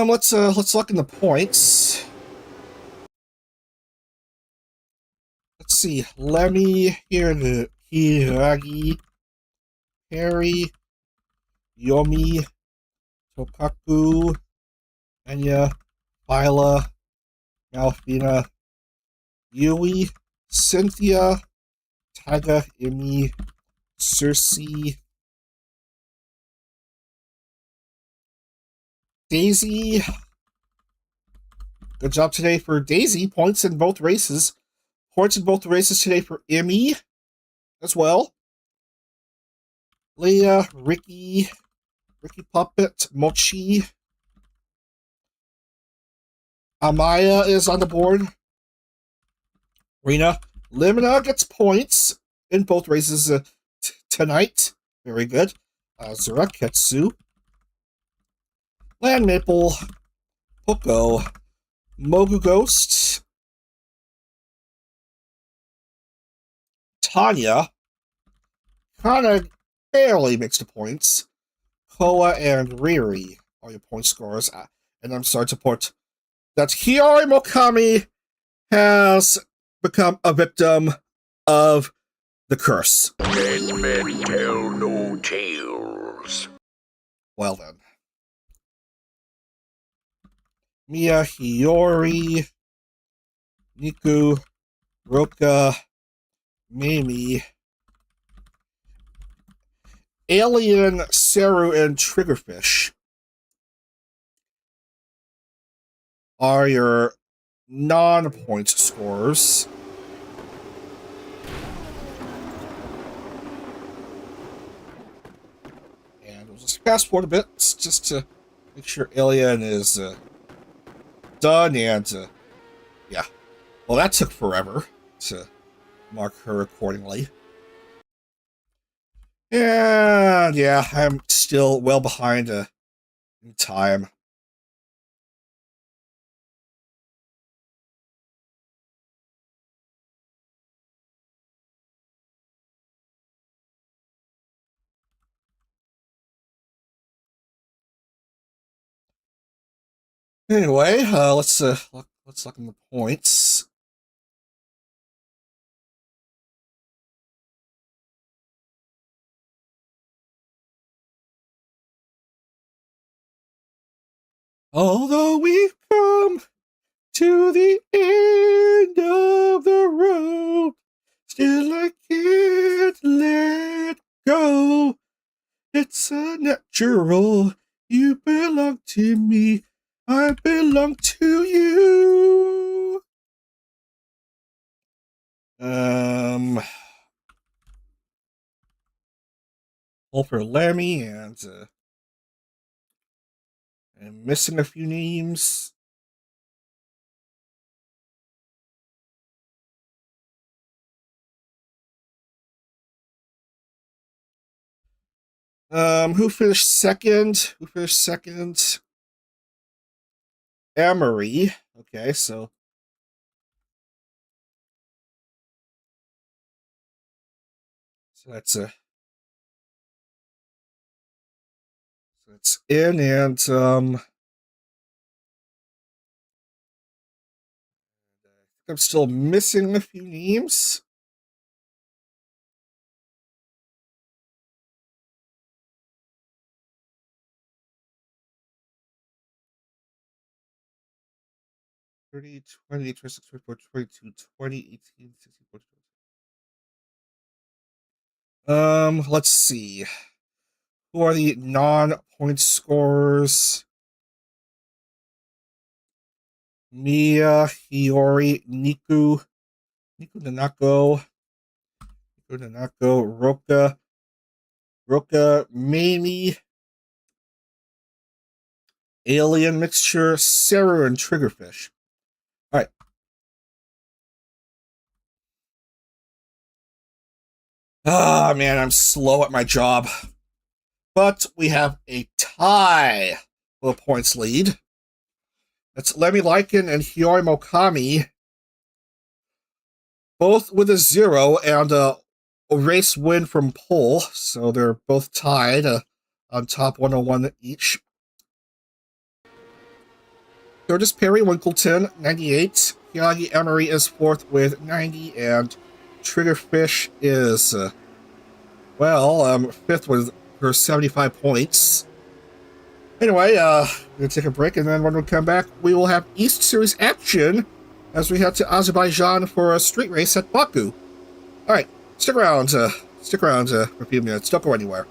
Let's look in the points. Let's see. Lemmy, Hiragi, Perry, Yomi, Tokaku, Enya, Phyla, Malfina, Yui, Cynthia, Taiga, Imi, Cersei, Daisy. Good job today for Daisy. Points in both races. Points in both races today for Imi as well. Leah, Ricky Puppet, Mochi. Amaya is on the board. Rena. Limina gets points in both races tonight. Very good. Zura, Ketsu. Land Maple, Poco, Mogu Ghost, Tanya, kinda barely makes the points. Koa and Riri are your point scorers. And I'm sorry to report that Hiyori Mokami has become a victim of the curse. Dead men tell no tales. Well then. Mia, Hiyori, Niku, Roka, Mimi, Alien, Saru, and Triggerfish are your non-point scorers. And we'll just fast forward a bit just to make sure Alien is done, and yeah. Well, that took forever to mark her accordingly. And yeah, I'm still well behind in time. Anyway, let's look in the points. Although we've come to the end of the road, still I can't let go. It's a natural. You belong to me. I belong to you. Holper Lemmy and I'm missing a few names. Who finished second? Emery. Okay, so that's in, and I'm still missing a few names. $30, $20, $26, $24, $22, $20, $18, $16, let's see. Who are the non-point scorers? Mia, Hiyori, Niku Nanako, Roka, Mamie, Alien Mixture, Sarah, and Triggerfish. Alright. Ah, man, I'm slow at my job. But we have a tie for the points lead. That's Lemmy Lycan and Hiyori Mokami, both with a 0 and a race win from pole, so they're both tied on top 101 each. Third is Perry Winkleton, 98. Yagi Emery is fourth with 90, and Triggerfish is, fifth with her 75 points. Anyway, we're going to take a break, and then when we come back, we will have East Series action as we head to Azerbaijan for a street race at Baku. Alright, stick around for a few minutes. Don't go anywhere.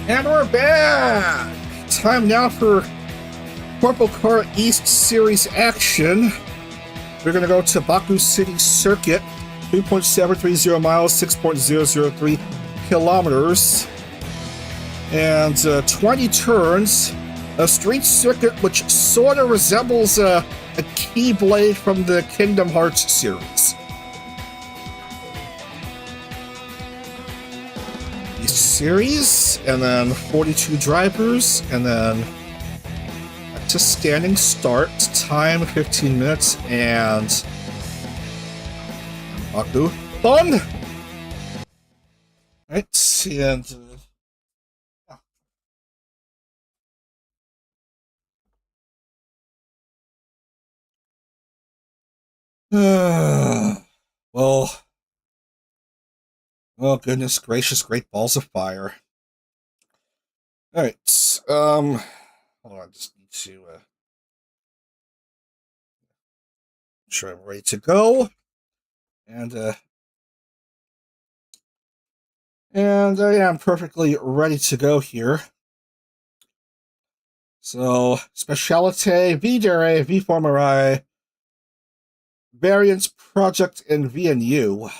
And we're back! Time now for CorpoCar East Series action. we're going to go to Baku City Circuit, 3.730 miles, 6.003 kilometers, and 20 turns. A street circuit which sort of resembles a Keyblade from the Kingdom Hearts series. Series, and then 42 drivers, and then back to standing start, time 15 minutes, and Baku fun! Right, and well, oh goodness gracious, great balls of fire. Alright, hold on, just need to make sure I'm ready to go. And yeah, I'm perfectly ready to go here. So, Speciality, V-Dare, V-Formerai, Variants Project, and VNU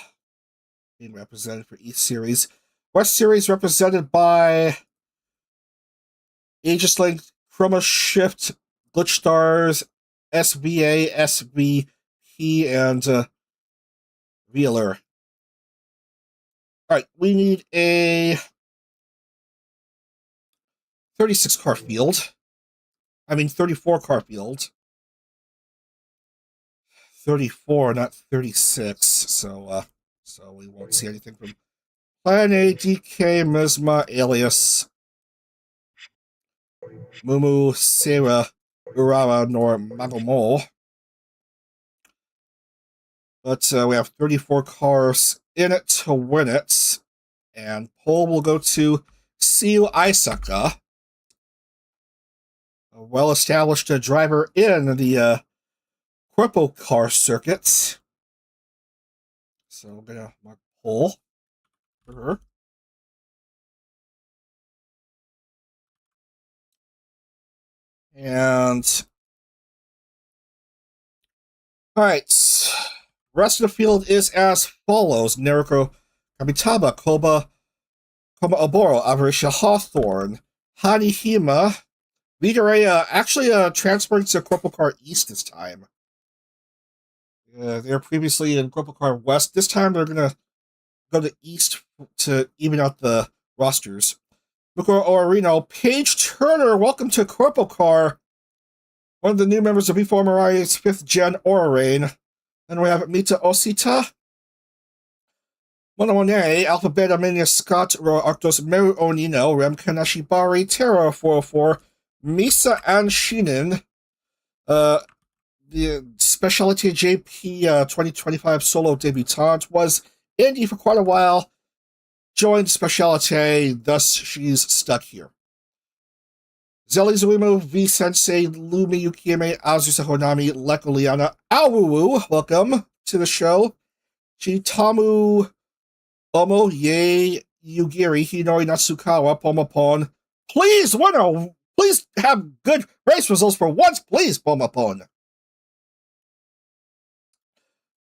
being represented for each series. West Series represented by Aegis Link, Chroma Shift, Glitch Stars, SVA, SVP, and Wheeler. Alright, we need a 36 car field. I mean 34 car field. 34, not 36, so we won't see anything from Plan A, DK, Misma, Alias, Mumu, Sarah, Urawa, nor Magomo. But we have 34 cars in it to win it. And pole will go to Siu Isaka, a well-established driver in the CorpoCar circuit. So I'm going to mark pole for her. And alright, rest of the field is as follows: Naruko Kamitaba, Koba Oboro, Avarisha Hawthorne, Hanihima, Vidarea, actually transferring to CorpoCar East this time. They were previously in CorpoCar West. This time they're going to go to East to even out the rosters. Bukuro Orino, Paige Turner, welcome to CorpoCar. One of the new members of V4 5th Gen Aura Rain. Then we have Mita Osita, Monomone, Alpha Beta Mania Scott, Ro Arctos Meru Onino, Rem Kanashibari, Terra 404, Misa and Shinin, the Specialty JP 2025 solo debutant, was indie for quite a while, joined Specialty, thus she's stuck here. Zelly Zuimu, V Sensei, Lumi Yukieme, Azusa Honami, Leko Liana, Awuwu, welcome to the show. Chitamu Omo, Ye Yugiri, Hinori Natsukawa, Pomapon. Please, winner! Please have good race results for once, please, Pomapon.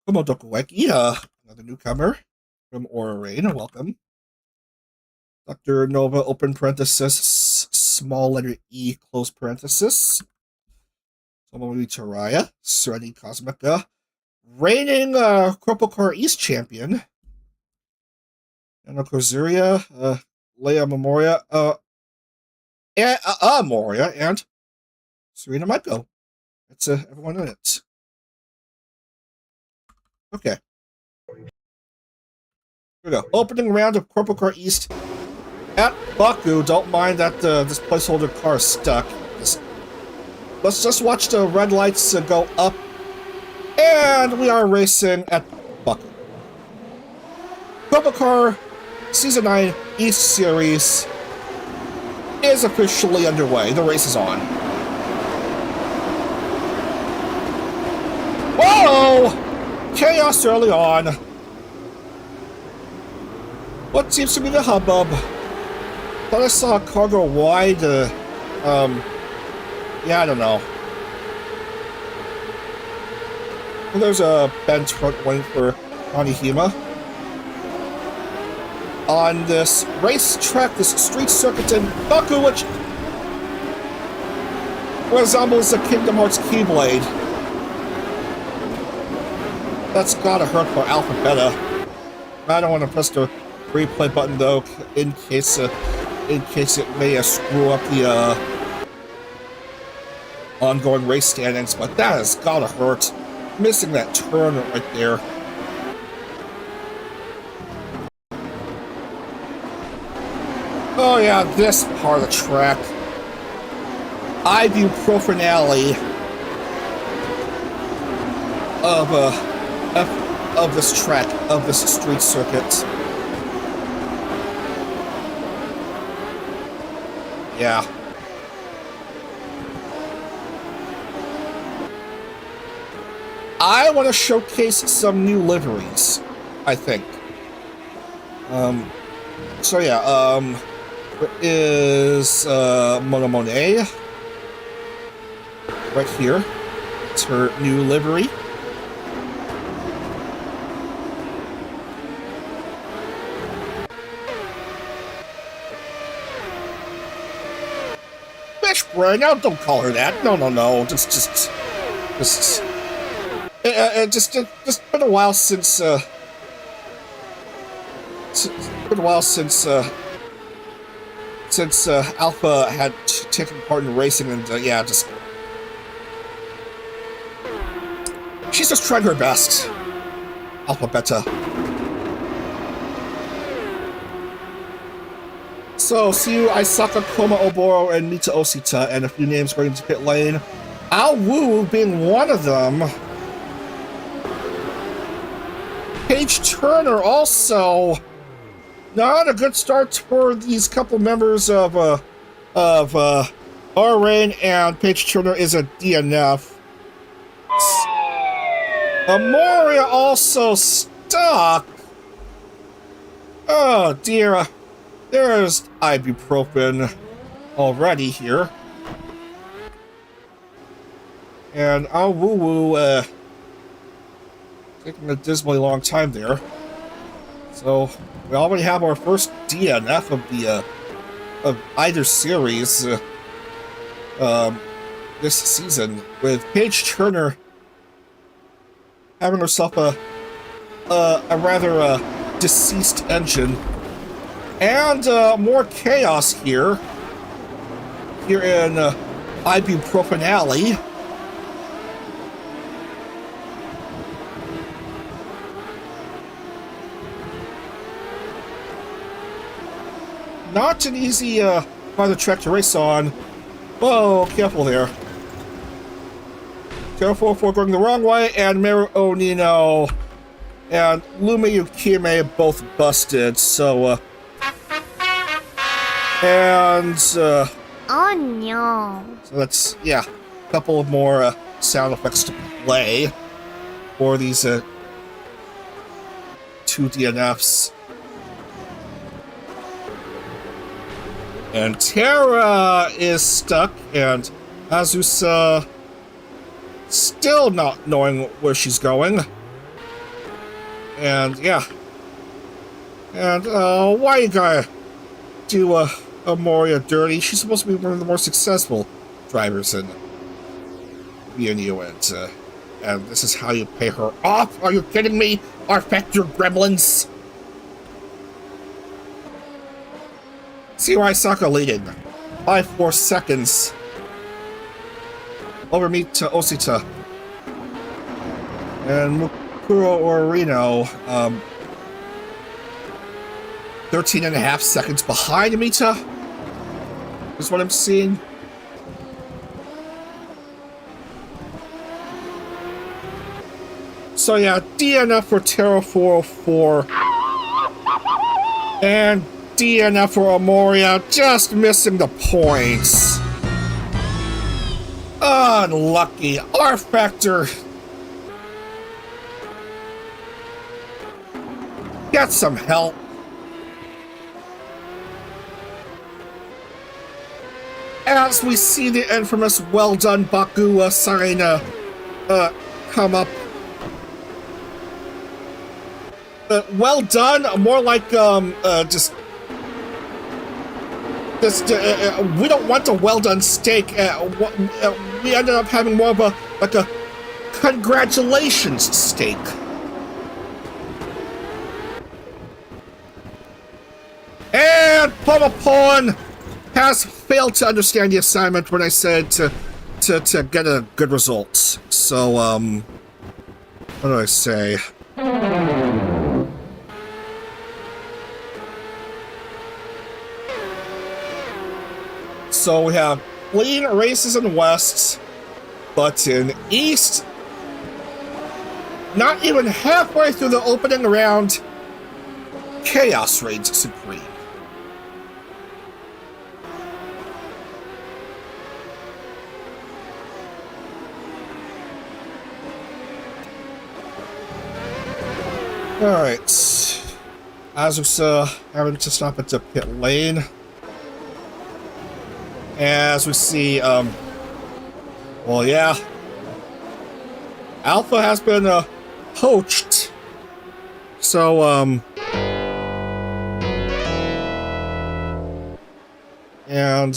Komodoku Eki, another newcomer from Aura Rain, welcome. Dr. Nova, open parenthesis, small letter E, close parenthesis. Tomomi Taraya, Serenity Cosmica, reigning CorpoCar East champion. Anna Kozuria, Leia Memoria, Moria, and Serena Maiko. That's everyone in it. Okay. Here we go. Opening round of CorpoCar East at Baku. Don't mind that this placeholder car is stuck. Let's just watch the red lights go up. And we are racing at Baku. CorpoCar Season 9 East Series is officially underway. The race is on. Whoa! Chaos early on. What seems to be the hubbub? Thought I saw a car go wide. Yeah, I don't know. And there's a bent front wing for Hanihima. On this racetrack, this street circuit in Baku, which resembles a Kingdom Hearts Keyblade. That's gotta hurt for Alpha Beta. I don't want to press the replay button though, in case it may screw up the ongoing race standings. But that has gotta hurt. Missing that turn right there. Oh yeah, this part of the track. Ibuprofen alley of this track, of this street circuit. Yeah. I want to showcase some new liveries, I think. So yeah, there is Monomone right here. It's her new livery. Fish brain, now don't call her that. No. Just been a while since since Alpha had taken part in racing, and yeah, just she's just trying her best. Alpha Beta. So, see you, Isaka, Koma Oboro, and Mita Osita, and a few names going to pit lane. Ao Wu being one of them. Paige Turner also. Not a good start for these couple members of R-Rain, and Paige Turner is a DNF. Amoria also stuck. Oh dear. There's ibuprofen already here. And Ao Wu taking a dismally long time there. So we already have our first DNF of either series this season, with Paige Turner having herself a rather deceased engine, and more chaos here in Ibuprofen Alley. Not an easy part of the track to race on. Whoa, careful there. Careful for going the wrong way, and Meru Onino and Luma Yukime both busted, so, oh no. So that's, yeah, a couple of more sound effects to play for these two DNFs. And Terra is stuck, and Azusa still not knowing where she's going. And yeah. And why you gotta do Amoria dirty? She's supposed to be one of the more successful drivers in BNU, and this is how you pay her off? Are you kidding me? rFactor gremlins! Isaka leading by 4 seconds over Mita Osita. And Mukuro Orino, 13.5 seconds behind Mita, is what I'm seeing. So yeah, DNF for Terra 404. And DNF for Amoria, just missing the points. Unlucky. rFactor. Get some help. As we see the infamous well done Baku Sarena come up well done. More like just we don't want a well done steak. We ended up having more of a congratulations steak. And Pomapon has failed to understand the assignment when I said to get a good result. So what do I say? So we have clean races in West, but in East, not even halfway through the opening round, chaos reigns supreme. Alright, Azuk's having to stop at the pit lane. As we see, well, yeah, Alpha has been poached. So, and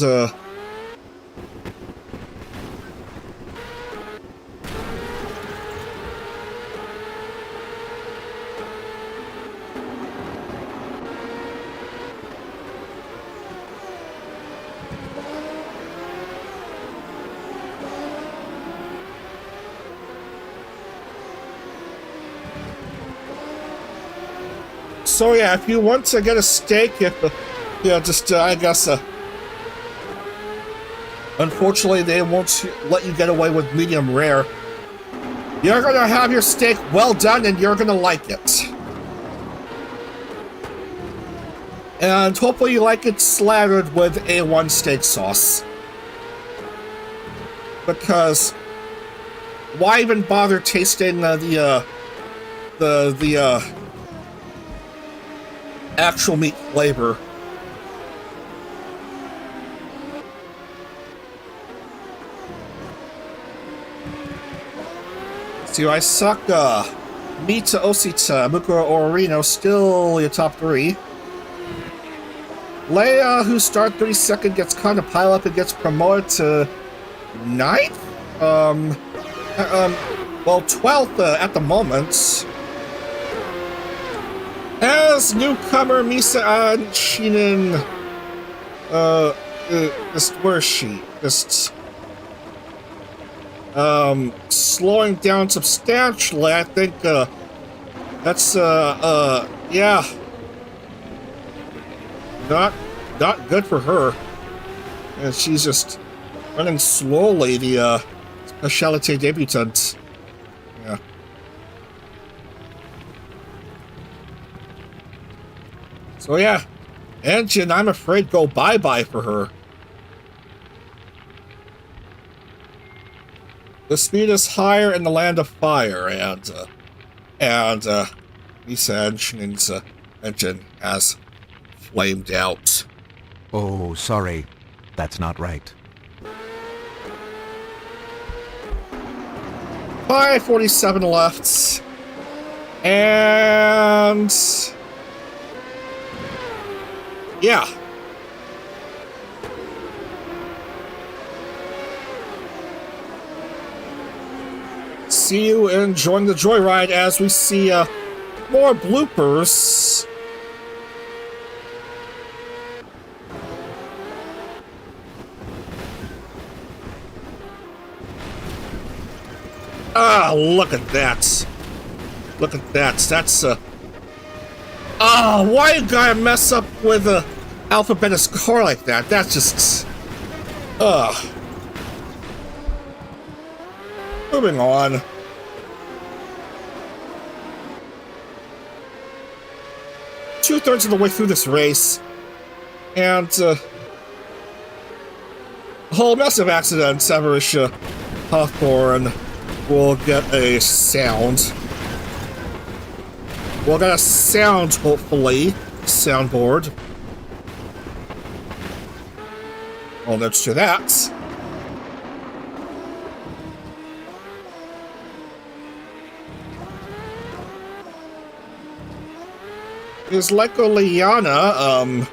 so yeah, if you want to get a steak, just I guess unfortunately they won't let you get away with medium rare. You're gonna have your steak well done, and you're gonna like it. And hopefully you like it slathered with A1 steak sauce. Because why even bother tasting the actual meat flavor? See, I suck Mita Osita, Mukura Orino, still your top three. Leia, who started 32nd, gets caught in a pileup and gets promoted to 9th? Well, 12th at the moment. As newcomer Misa Shinin, where is she? Just, slowing down substantially. I think, that's, yeah. Not good for her. And she's just running slowly, the, specialty debutant. Yeah. So yeah, engine, I'm afraid, go bye-bye for her. The speed is higher in the land of fire, and Misa Engine's engine has flamed out. Oh, sorry. That's not right. 5:47 left. And yeah. See you enjoying the joyride as we see more bloopers. Ah, look at that. Look at that. That's why you gotta mess up with Alphabeta's car like that? That's just moving on. Two-thirds of the way through this race, and a whole mess of accidents. Severish Hawthorne will get a sound. We'll get a sound, hopefully. Soundboard. Well, next to that. is Liana.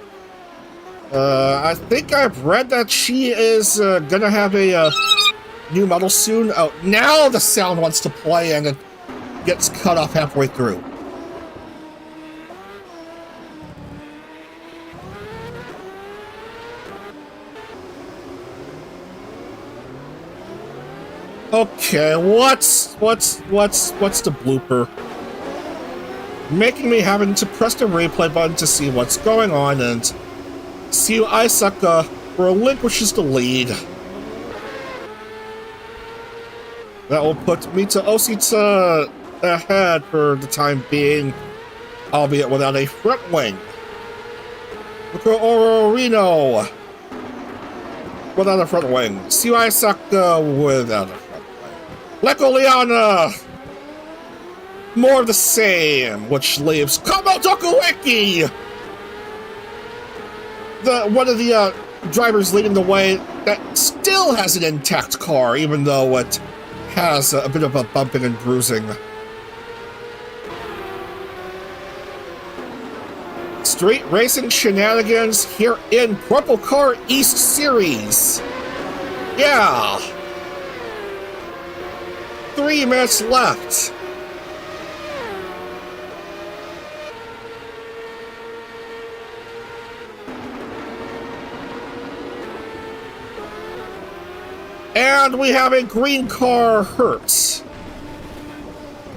I think I've read that she is gonna have a new model soon. Oh, now the sound wants to play and it gets cut off halfway through. Okay, what's the blooper? Making me having to press the replay button to see what's going on, and see Isaka relinquishes the lead. That will put Mita Osita ahead for the time being, albeit without a front wing. Mukuro Ororino without a front wing. See Isaka without a front wing. Liana! More of the same, which leaves Komo Tokuiki! One of the drivers leading the way that still has an intact car, even though it has a bit of a bumping and bruising. Street racing shenanigans here in CorpoCar East Series. Yeah. 3 minutes left. And we have a green car hurt.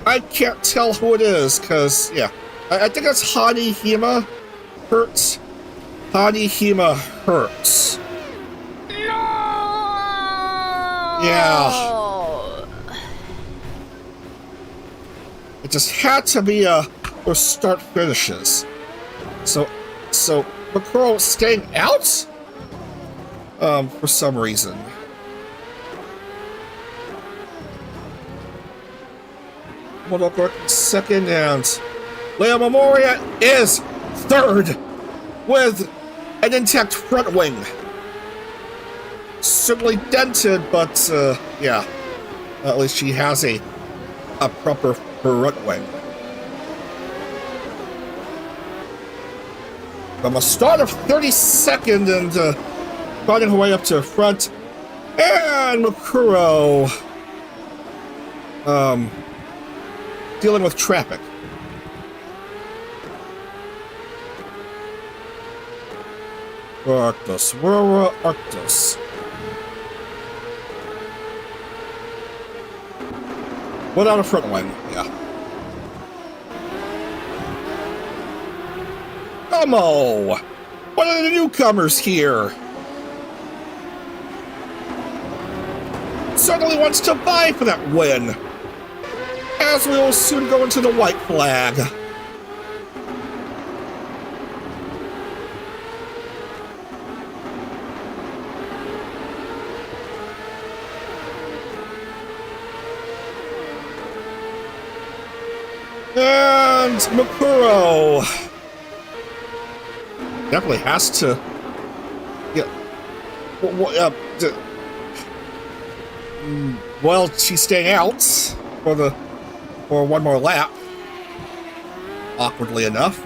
I can't tell who it is, because, yeah. I think it's Hani Hima hurts. Hani Hima hurts. No! Yeah. It just had to be or start finishes. So Mukuro staying out? For some reason. Hold up for a second, and Leo Memoria is third with an intact front wing. Certainly dented, but yeah, at least she has a proper front wing. From a start of 32nd and finding her way up to front, and Mukuro dealing with traffic. Arctos, where Arctos? Without a front wing, yeah. Como! What are the newcomers here? Certainly wants to vie for that win, as we will soon go into the white flag. And Mukuro definitely has to, yeah. Well, she's staying out for one more lap. Awkwardly enough.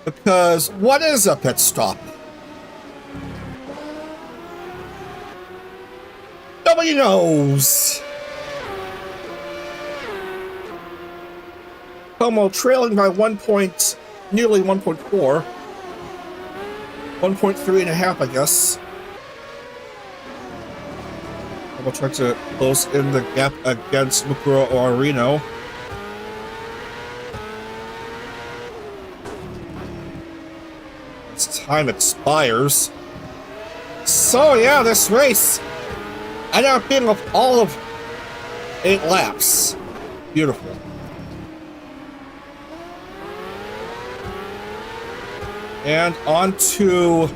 Because what is a pit stop? Nobody knows. Como trailing by nearly 1.4. 1.3 and a half, I guess. We'll try to close in the gap against Mukuro Orino. As time expires. So yeah, this race ended up being of all of 8 laps. Beautiful. And on to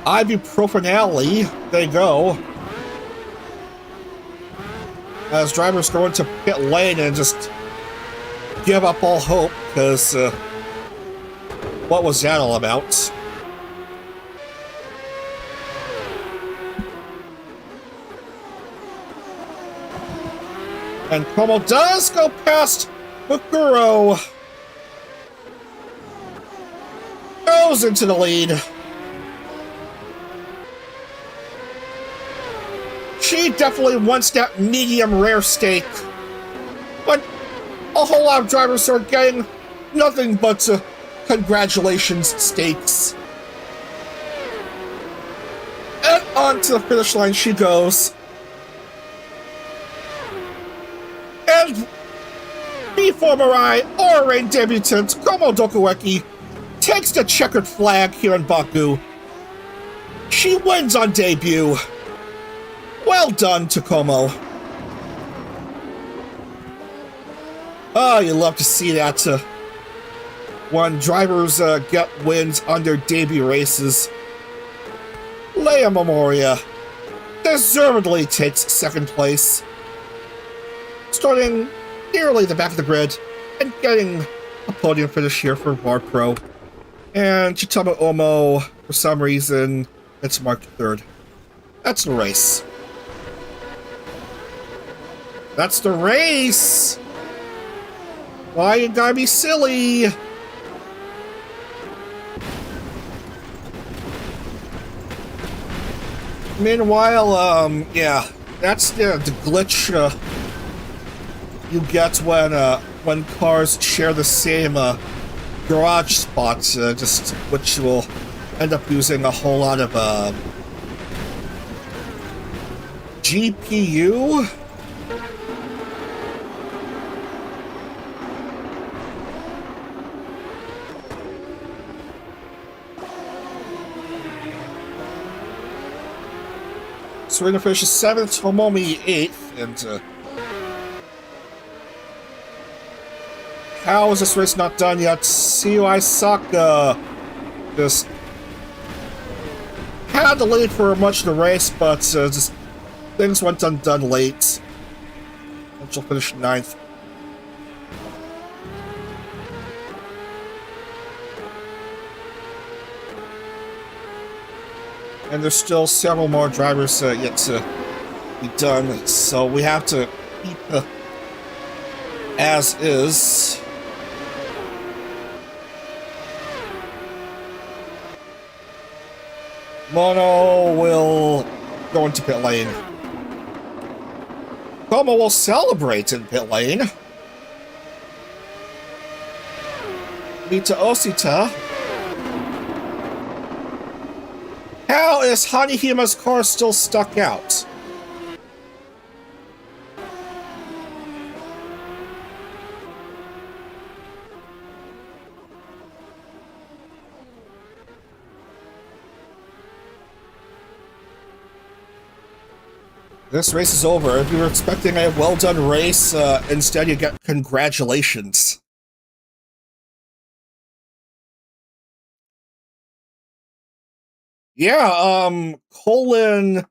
Ibuprofen Alley they go. As drivers go into pit lane and just give up all hope, because what was that all about? And Como does go past Bukuro. Goes into the lead. She definitely wants that medium rare steak. But a whole lot of drivers are getting nothing but congratulations steaks. And on to the finish line she goes. And before Mirai, Orange debutant Como Dokueki takes the checkered flag here in Baku. She wins on debut. Well done to Como. Oh, you love to see that when drivers get wins on their debut races. Leia Memoria deservedly takes second place, starting nearly the back of the grid and getting a podium finish here for Bar Pro. And Chitama Omo, for some reason, it's marked third. That's the race. That's the race! Why you gotta be silly? Meanwhile, yeah, that's the glitch you get when cars share the same garage spot, just which will end up using a whole lot of GPU. Serena finishes 7th, Tomomi 8th, and how is this race not done yet? Seo Saka just had the lead for much of the race, but just things went undone late. And she'll finish 9th. And there's still several more drivers yet to be done, so we have to keep as is. Mono will go into pit lane. Como will celebrate in pit lane. Mita Osita. How is Hanihima's car still stuck out? This race is over. If you were expecting a well-done race, instead you get congratulations. Yeah, colon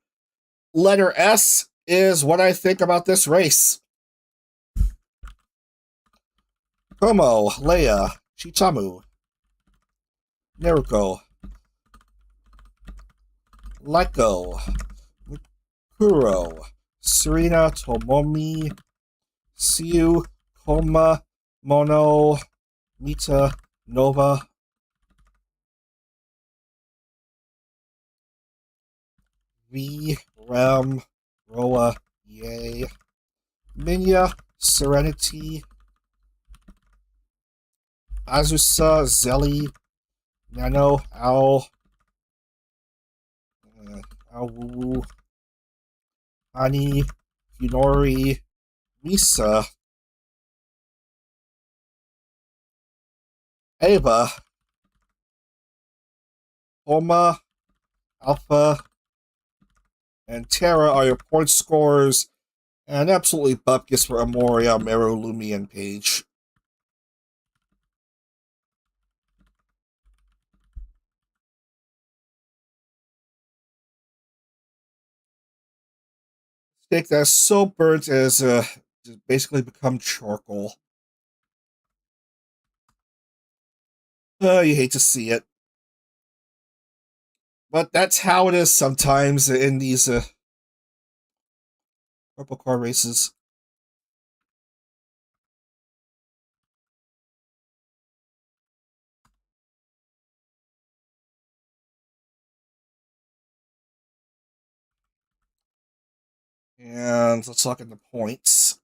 letter S is what I think about this race. Como, Leia, Chitamu, Neruko, Laiko, Kuro, Serena, Tomomi, Siu, Koma, Mono, Mita, Nova, V, Ram, Roa, Yay, Minya, Serenity, Azusa, Zelly, Nano, Owl, Awu, Ani, Hinori, Misa, Ava, Homa, Alpha, and Terra are your point scorers, and absolutely bupkis for Amoria, Meru, Lumi, and Paige. Steak that's so burnt as basically become charcoal. You hate to see it. But that's how it is sometimes in these CorpoCar races. And let's look at the points.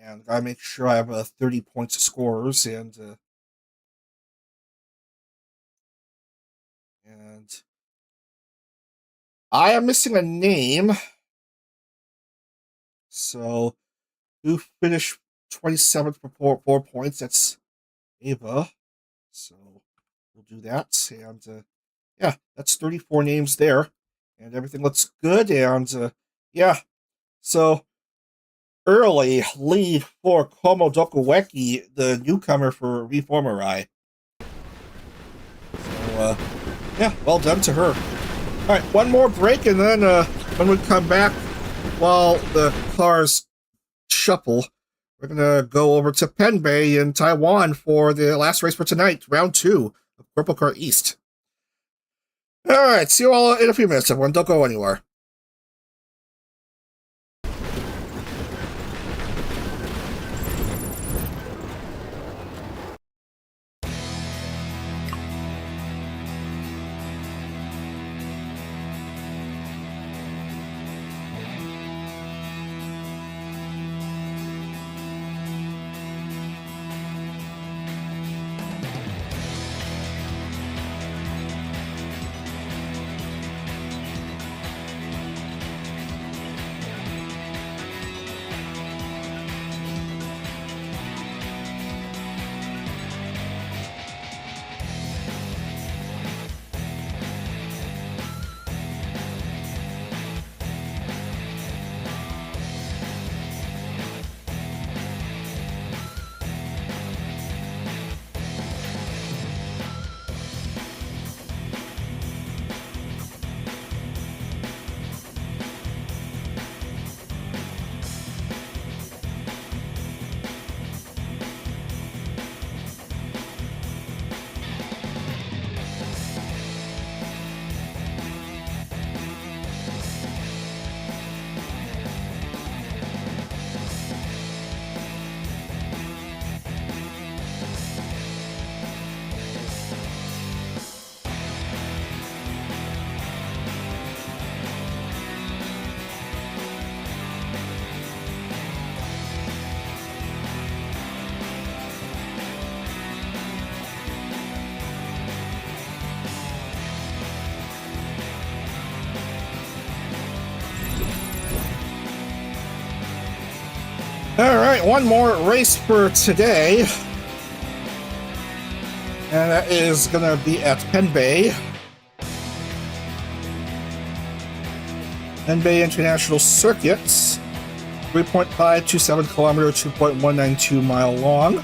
And gotta make sure I have 30 points of scorers, and I am missing a name. So who finished 27th for 4 points? That's Ava. So we'll do that. And yeah, that's 34 names there. And everything looks good. And yeah, so early lead for Komo Dokoweki, the newcomer for Reformerai. So yeah, well done to her. All right, one more break, and then when we come back, while the cars shuffle, we're going to go over to Penbay in Taiwan for the last race for tonight, round 2 of CorpoCar East. All right, see you all in a few minutes, everyone. Don't go anywhere. All right, one more race for today. And that is going to be at Penbay. Penbay International Circuit. 3.527 kilometer, 2.192 mile long.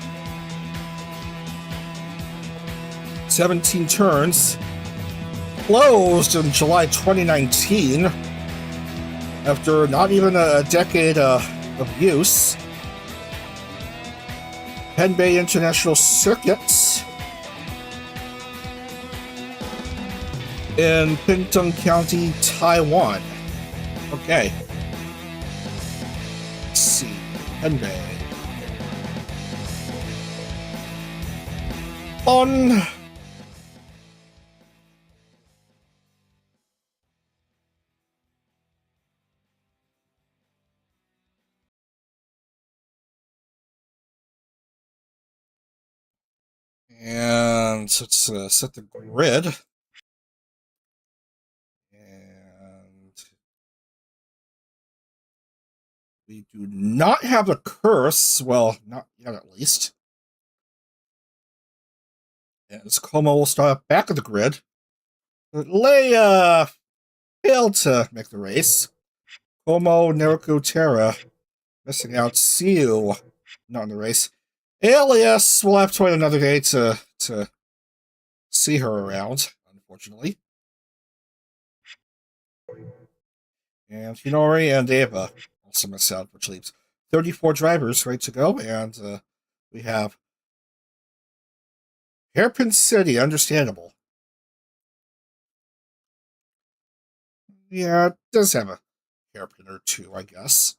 17 turns. Closed in July 2019. After not even a decade of use. Penbay International Circuit in Kern County, Taiwan. Okay. Let's see. Penbay. On. And let's set the grid. And we do not have a curse. Well, not yet at least. As Como will start back of the grid. But Leia failed to make the race. Como Naruko Terra missing out. Siu not in the race. Alias will have to wait another day to see her around, unfortunately. And Hinori and Eva also miss out, which leaves 34 drivers ready to go. And we have Hairpin City, understandable. Yeah, it does have a hairpin or two, I guess.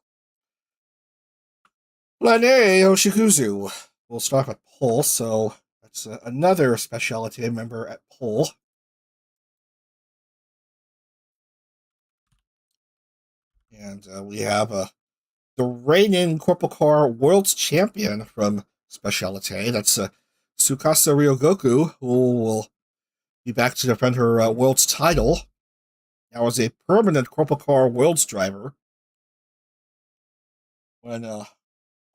Lane Hoshikuzu will start at pole, so that It's another specialty member at pole. And we have the reigning CorpoCar World Champion from Specialty. That's Tsukasa Ryogoku, who will be back to defend her World's title. Now as a permanent CorpoCar Worlds driver. When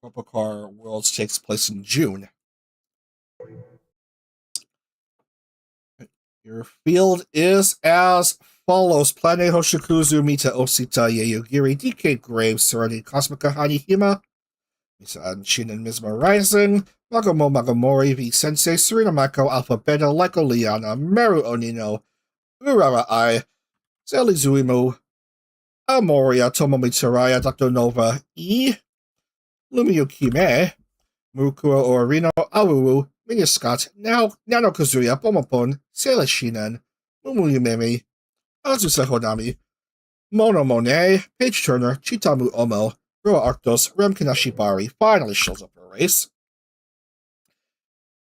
CorpoCar Worlds takes place in June. Your field is as follows: Plane Hoshikuzu, Mita Osita, Yayogiri, DK Graves, Serenity Cosmica, Hanihima, Misa Anshin and Mizma Rising, Magomo Magomori, V Sensei, Serena Mako, Alpha Beta, Leiko Liana, Meru Onino, Urara Ai, Zeli Zuimu, Amoria, Tomomi Tsuraya, Dr. Nova, E, Lumiyu Kime, Murukuro Orino, Awuru, Minya Scott, Nano Kazuya, Pomopon, Sailor Shinan, Mumu Yumemi, Azusa Honami, Mono Monet, Paige Turner, Chitamu Omo, Roa Arctos, Rem Kanashibari finally shows up for a race.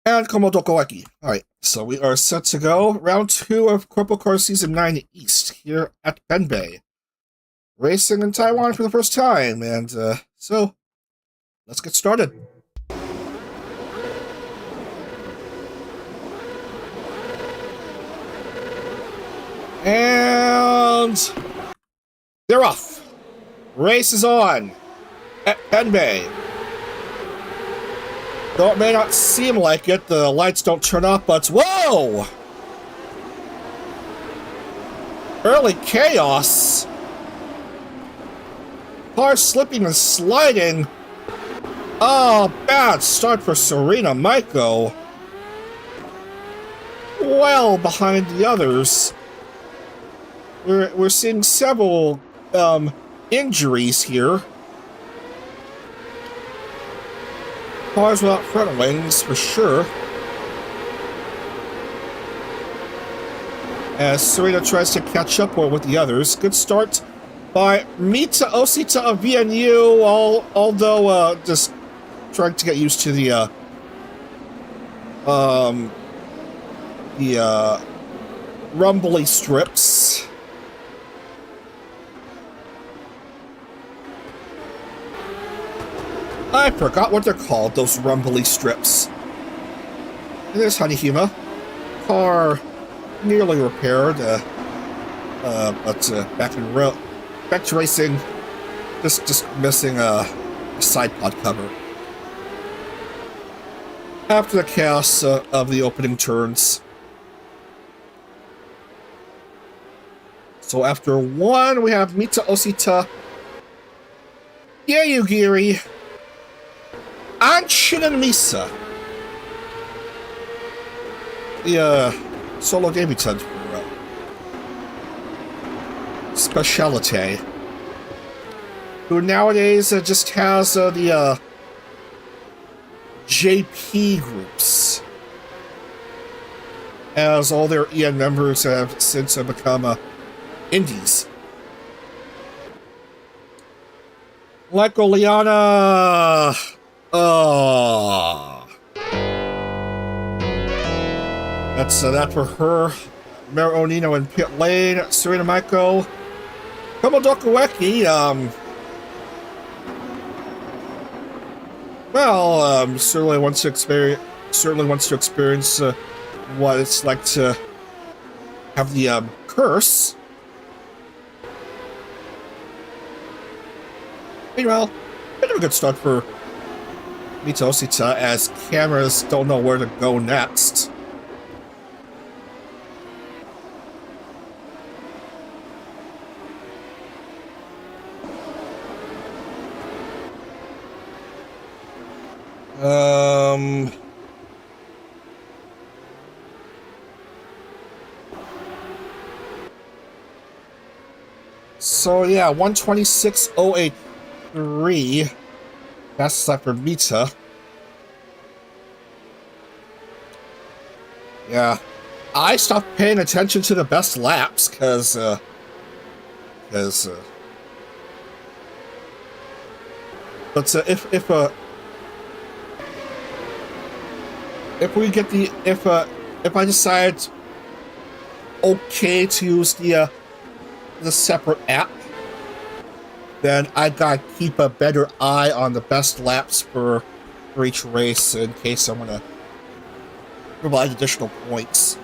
And Komodoko Eki. Alright, so we are set to go. Round 2 of CorpoCar Season 9 East here at Penbay. Racing in Taiwan for the first time, and so let's get started. And they're off. Race is on at Penbay. Though it may not seem like it, the lights don't turn off, but whoa! Early chaos. Car slipping and sliding. Oh, bad start for Serena Maiko. Well behind the others. We're seeing several injuries here. Cars without front wings for sure. As Serena tries to catch up with the others. Good start by Mita Osita of VNU, although just trying to get used to the rumbly strips. I forgot what they're called, those rumbly strips. And there's Hanihima. Car nearly repaired, but back to racing. Just missing a side pod cover. After the chaos of the opening turns. So after 1, we have Mita Osita, Yayugiri, Anshin and Misa. The solo debutant for Specialty, who nowadays just has the JP groups, as all their EN members have since become indies. Like Oliana. Oh. That's that for her. Meru Onino in pit lane. Serena Maiko. Komodoko Eki, certainly wants to experience what it's like to have the curse. Meanwhile, bit of a good start for Mita Osita, as cameras don't know where to go next. So yeah, 126.083. Fastest lap for Mita. Yeah, I stopped paying attention to the best laps because if we get the if I decide okay to use the separate app, then I gotta keep a better eye on the best laps for each race in case I'm gonna provide additional points.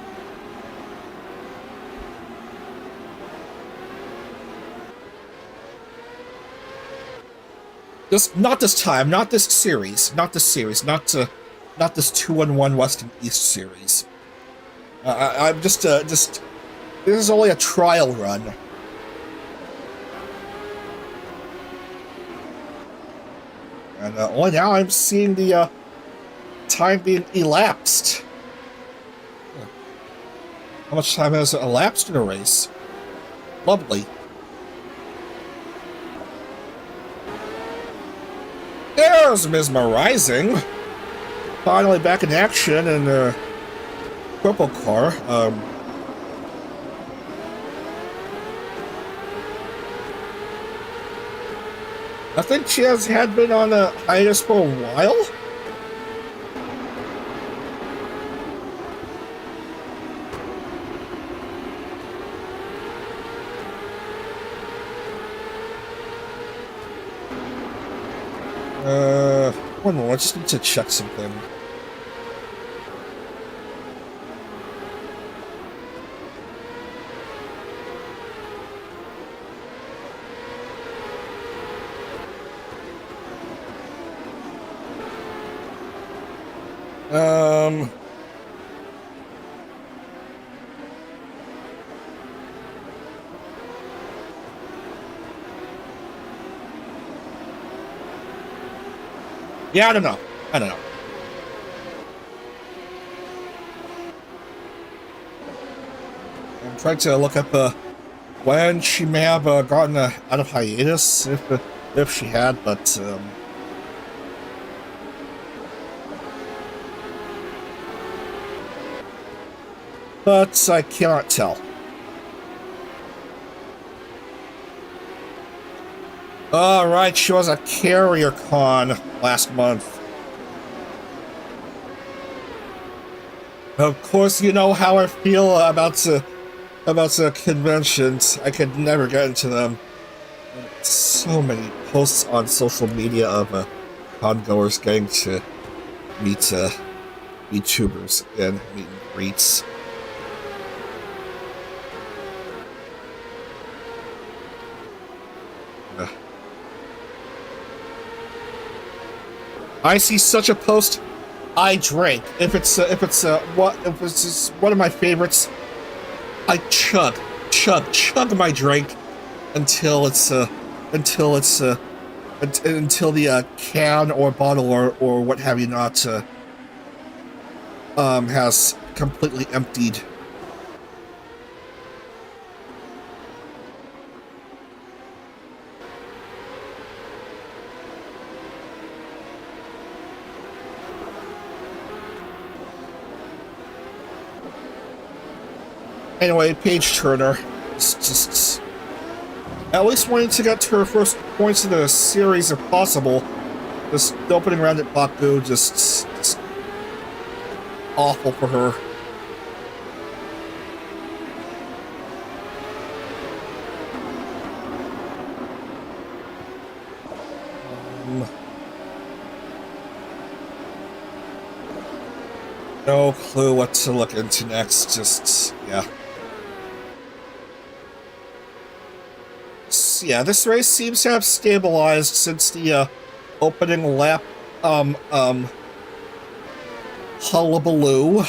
Not this time, not this series, not this 2-on-1 West and East series. I'm just this is only a trial run. And only now I'm seeing the time being elapsed. How much time has elapsed in a race? Lovely. There's mesmerizing. Finally back in action in the CorpoCar. I think she had been on a hiatus for a while. One more, I just need to check something. Yeah, I don't know. I'm trying to look up when she may have gotten out of hiatus, if she had, but I cannot tell. Alright, she was at Carrier Con last month. Of course, you know how I feel about the conventions. I could never get into them. So many posts on social media of con-goers getting to meet vTubers and meet and greets. I see such a post, I drink. If it's one of my favorites, I chug my drink until the can or bottle or what have you not has completely emptied. Anyway, Paige Turner is just at least wanting to get to her first points of the series if possible. Just the opening round at Baku, just awful for her. No clue what to look into next, just, yeah. Yeah, this race seems to have stabilized since the opening lap hullabaloo.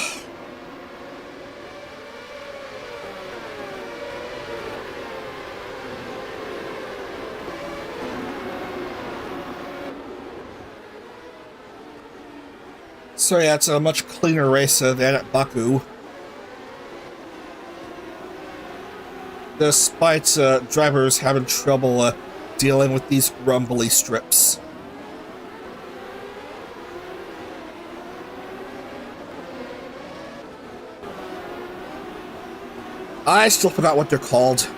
So yeah, it's a much cleaner race than at Baku. Despite drivers having trouble dealing with these rumbly strips. I still forgot what they're called.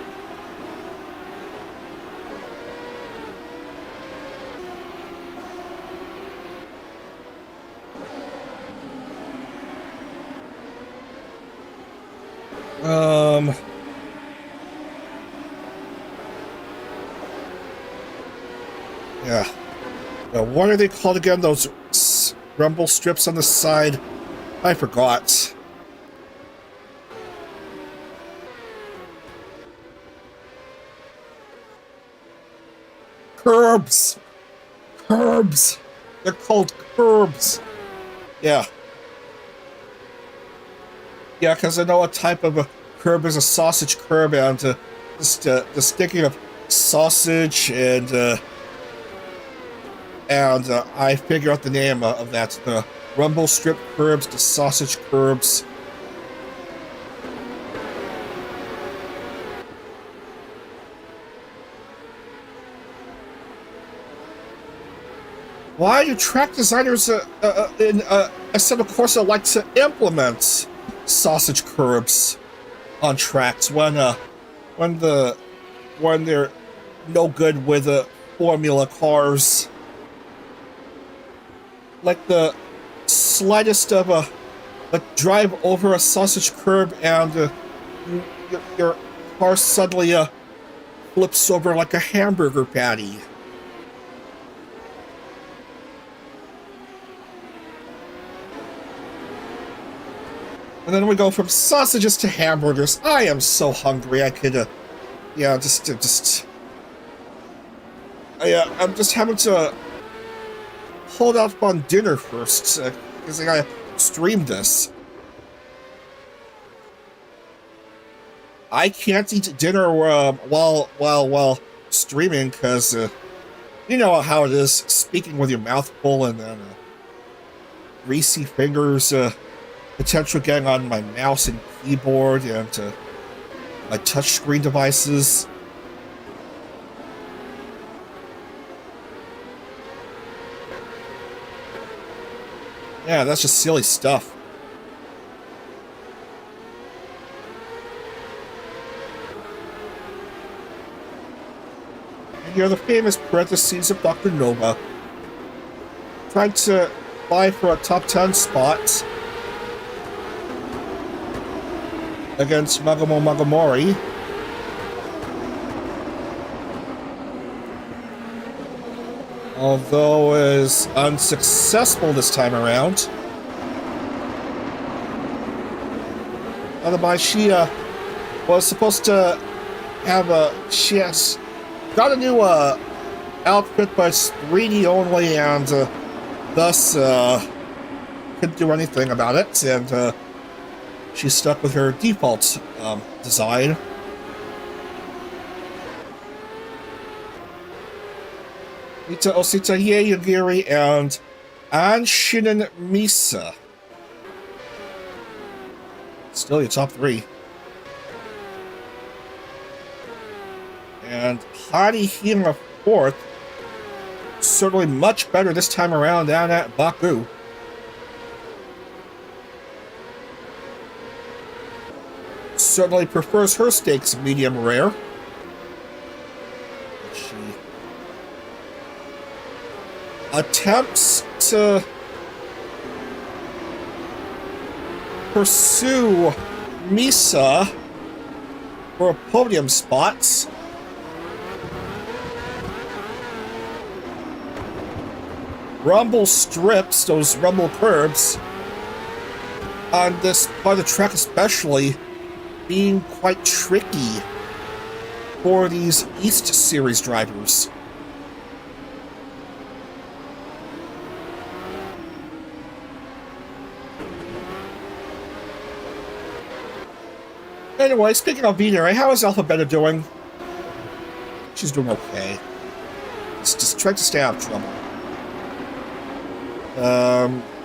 Yeah. What are they called again? Those rumble strips on the side? I forgot. Curbs! Curbs! They're called curbs! Yeah. Yeah, because I know a type of a curb is a sausage curb, and just the sticking of sausage and I figure out the name of that. The rumble strip curbs, the sausage curbs. Why do track designers in instead of course like to implement sausage curbs on tracks when they're no good with formula cars? Like the slightest of a drive over a sausage curb and your car suddenly flips over like a hamburger patty. And then we go from sausages to hamburgers. I am so hungry. I could, yeah, I'm just having to hold out on dinner first because I gotta stream this. I can't eat dinner while streaming because you know how it is, speaking with your mouth full and then greasy fingers. Potential getting on my mouse and keyboard and my touchscreen devices. Yeah, that's just silly stuff. And here are the famous parentheses of Dr. Nova. Trying to vie for a top 10 spot against Magamo Magamori. Although is unsuccessful this time around. Otherwise, she was supposed to have she has got a new outfit, but it's 3D only, and thus couldn't do anything about it, and she's stuck with her default design. Ita Osita Yagiri and Anshinen Misa. Still your top 3. And Hadi Hima 4th. Certainly much better this time around down at Baku. Certainly prefers her steaks medium rare. She attempts to pursue Misa for a podium spot. Rumble strips, those rumble curbs, on this part of the track especially, being quite tricky for these East Series drivers. Anyway, speaking of Vtuber, how is Alphabeta doing? She's doing okay. Just trying to stay out of trouble.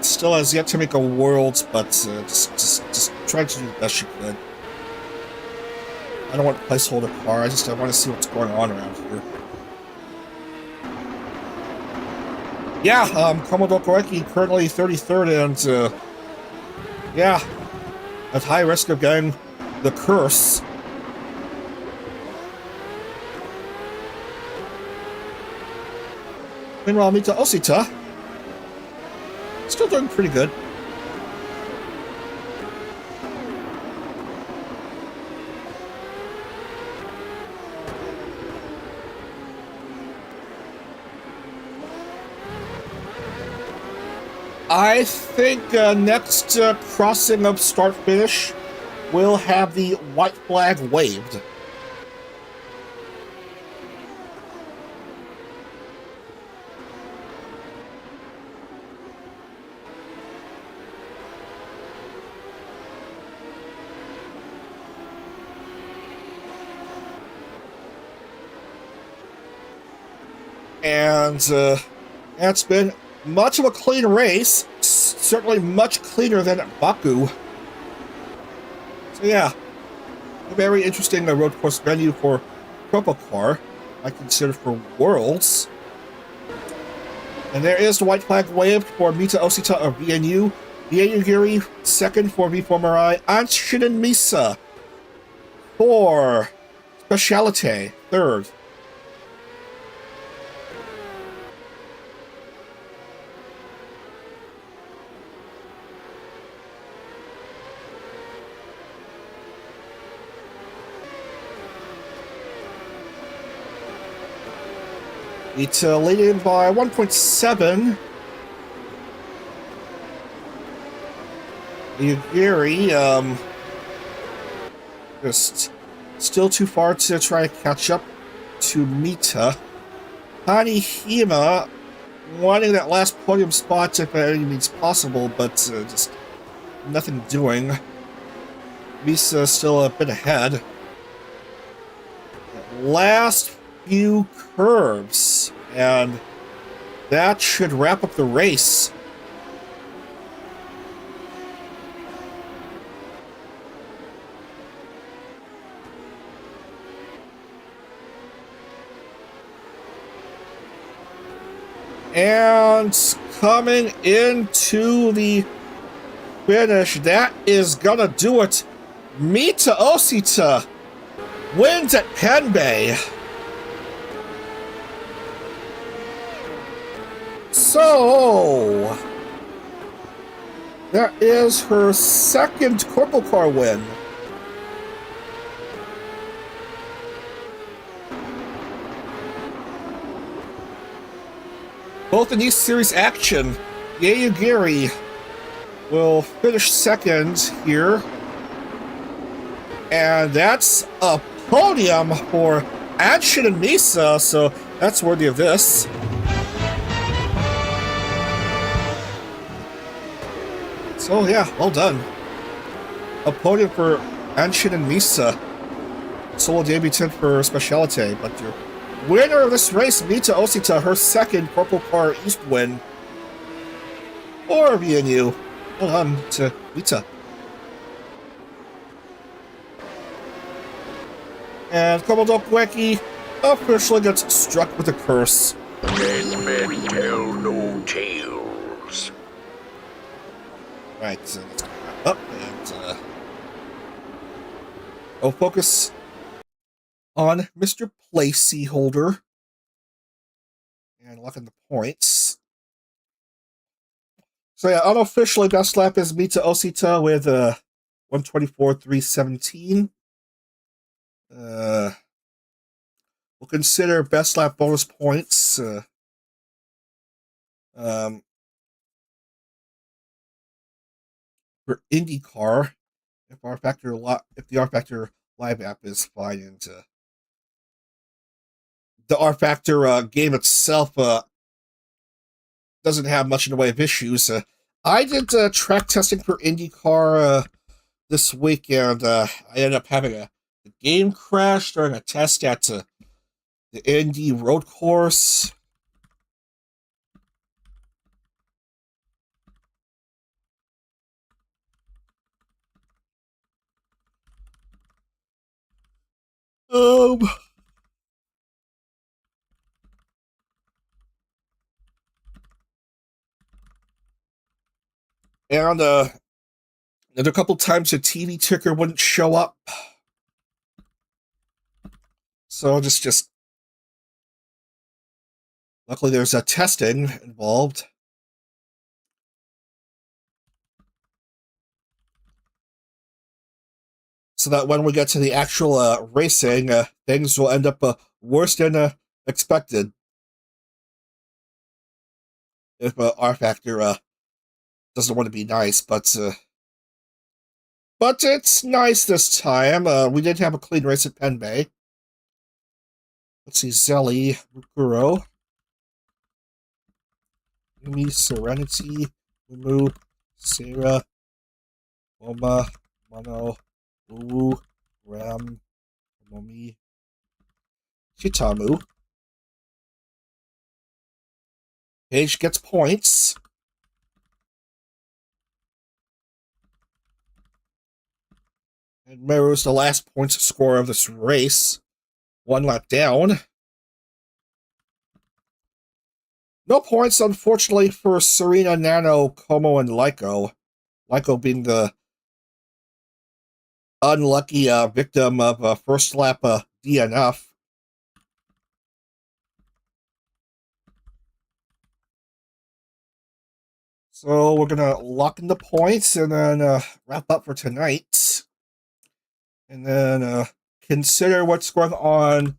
Still has yet to make a Worlds, but just trying to do the best she could. I don't want a placeholder car, I want to see what's going on around here. Yeah, Komodo Koeki currently 33rd, and yeah, at high risk of getting the curse. Meanwhile, Mita Osita still doing pretty good. I think next crossing of start-finish will have the white flag waved. And it's been much of a clean race, certainly much cleaner than at Baku. So yeah, a very interesting road course venue for CorpoCar, I consider for Worlds. And there is the white flag waved for Mita Osita of VNU, Yayugiri second for V4 Mirai, and Shinin Misa for Specialite third. It's leading by 1.7. Yugiri, just still too far to try to catch up to Mita. Hanihima wanting that last podium spot if any means possible, but just nothing doing. Misa still a bit ahead. Last few curves, and that should wrap up the race. And coming into the finish, that is gonna do it. Mita Osita wins at Penbay. So, that is her second CorpoCar win. Both in these series action, Yayugiri will finish second here. And that's a podium for Anshin and Misa, so that's worthy of this. So yeah, well done. A podium for Anshin and Misa. Solo debutant for Specialite, but your winner of this race, Mita Osita, her second CorpoCar East win. Or VNU. Well done to Mita. And Komodokweki officially gets struck with a curse. Dead men tell no tales. Right, so let's wrap up and I'll focus on Mr. Placey Holder and look at the points. So yeah, unofficially best lap is Mita Osita with 124.317. We'll consider best lap bonus points. For IndyCar, if the rFactor live app is fine, and the rFactor game itself doesn't have much in the way of issues. I did track testing for IndyCar this week, and I ended up having a game crash during a test at the Indy road course. And a couple times the TV ticker wouldn't show up. So just luckily there's a testing involved. So that when we get to the actual racing, things will end up worse than expected. If rFactor doesn't want to be nice, but it's nice this time. We did have a clean race at Penbay. Let's see, Zelly, Mukuro, Yumi, Serenity, Mumu, Sarah, Oma, Mono, Uwu, Ram, Momi, Chitamu. Paige gets points. And Meru's the last points scorer of this race. One lap down. No points, unfortunately, for Serena, Nano, Como, and Lyco. Lyco being the unlucky victim of a first lap DNF. So we're going to lock in the points and then wrap up for tonight. And then consider what's going on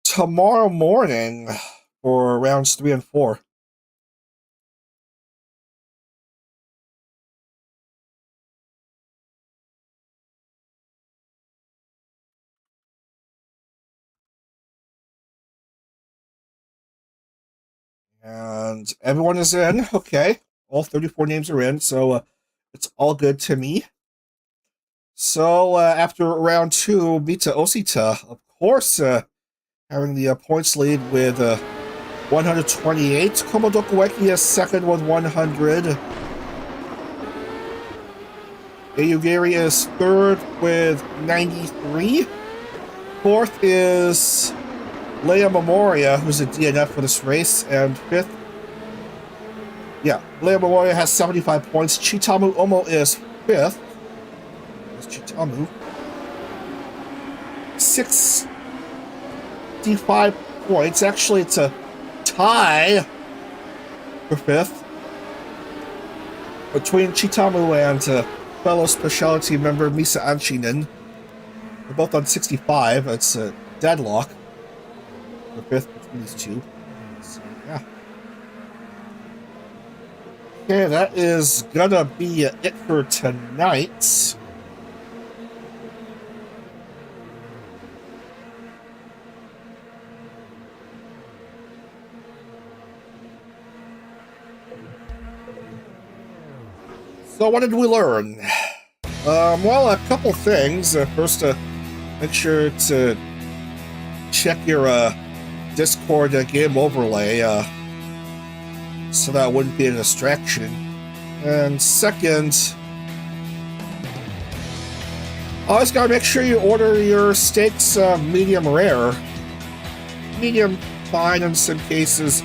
tomorrow morning for rounds 3 and 4. And everyone is in. Okay. All 34 names are in, so it's all good to me. So after round 2, Mita Osita, of course, having the points lead with 128. Komodo Koeki is second with 100. Ayugiri is third with 93. Fourth is Leia Memoria, who's a DNF for this race, and fifth. Yeah, Leia Memoria has 75 points. Chitamu Omo is fifth. There's Chitamu. 65 points. Actually, it's a tie for fifth between Chitamu and fellow specialty member Misa Anchinen. They're both on 65. It's a deadlock. The fifth between these two. So, yeah. Okay, that is gonna be it for tonight. So what did we learn? Well, a couple things. First, make sure to check your Discord game overlay so that wouldn't be a distraction. And second, always gotta make sure you order your steaks medium rare. Medium fine in some cases.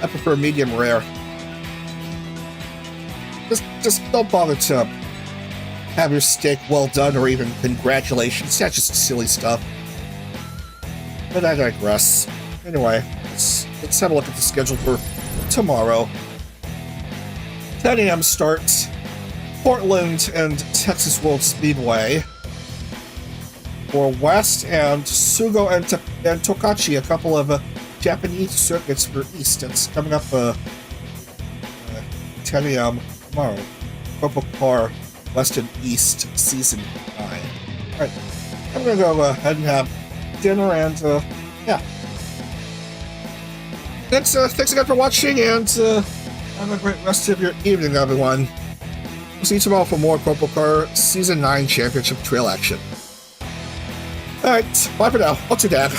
I prefer medium rare. Just don't bother to have your steak well done or even congratulations. That's just silly stuff. But I digress. Anyway, let's have a look at the schedule for tomorrow. 10 a.m. start. Portland and Texas World Speedway. For West and Sugo and Tokachi, a couple of Japanese circuits for East. It's coming up 10 a.m. tomorrow. CorpoCar West and East Season 9. Alright, I'm gonna go ahead and have dinner and, yeah. Thanks again for watching, and have a great rest of your evening, everyone. We'll see you tomorrow for more CorpoCar Season 9 Championship Trail action. Alright, bye for now. What's your dad?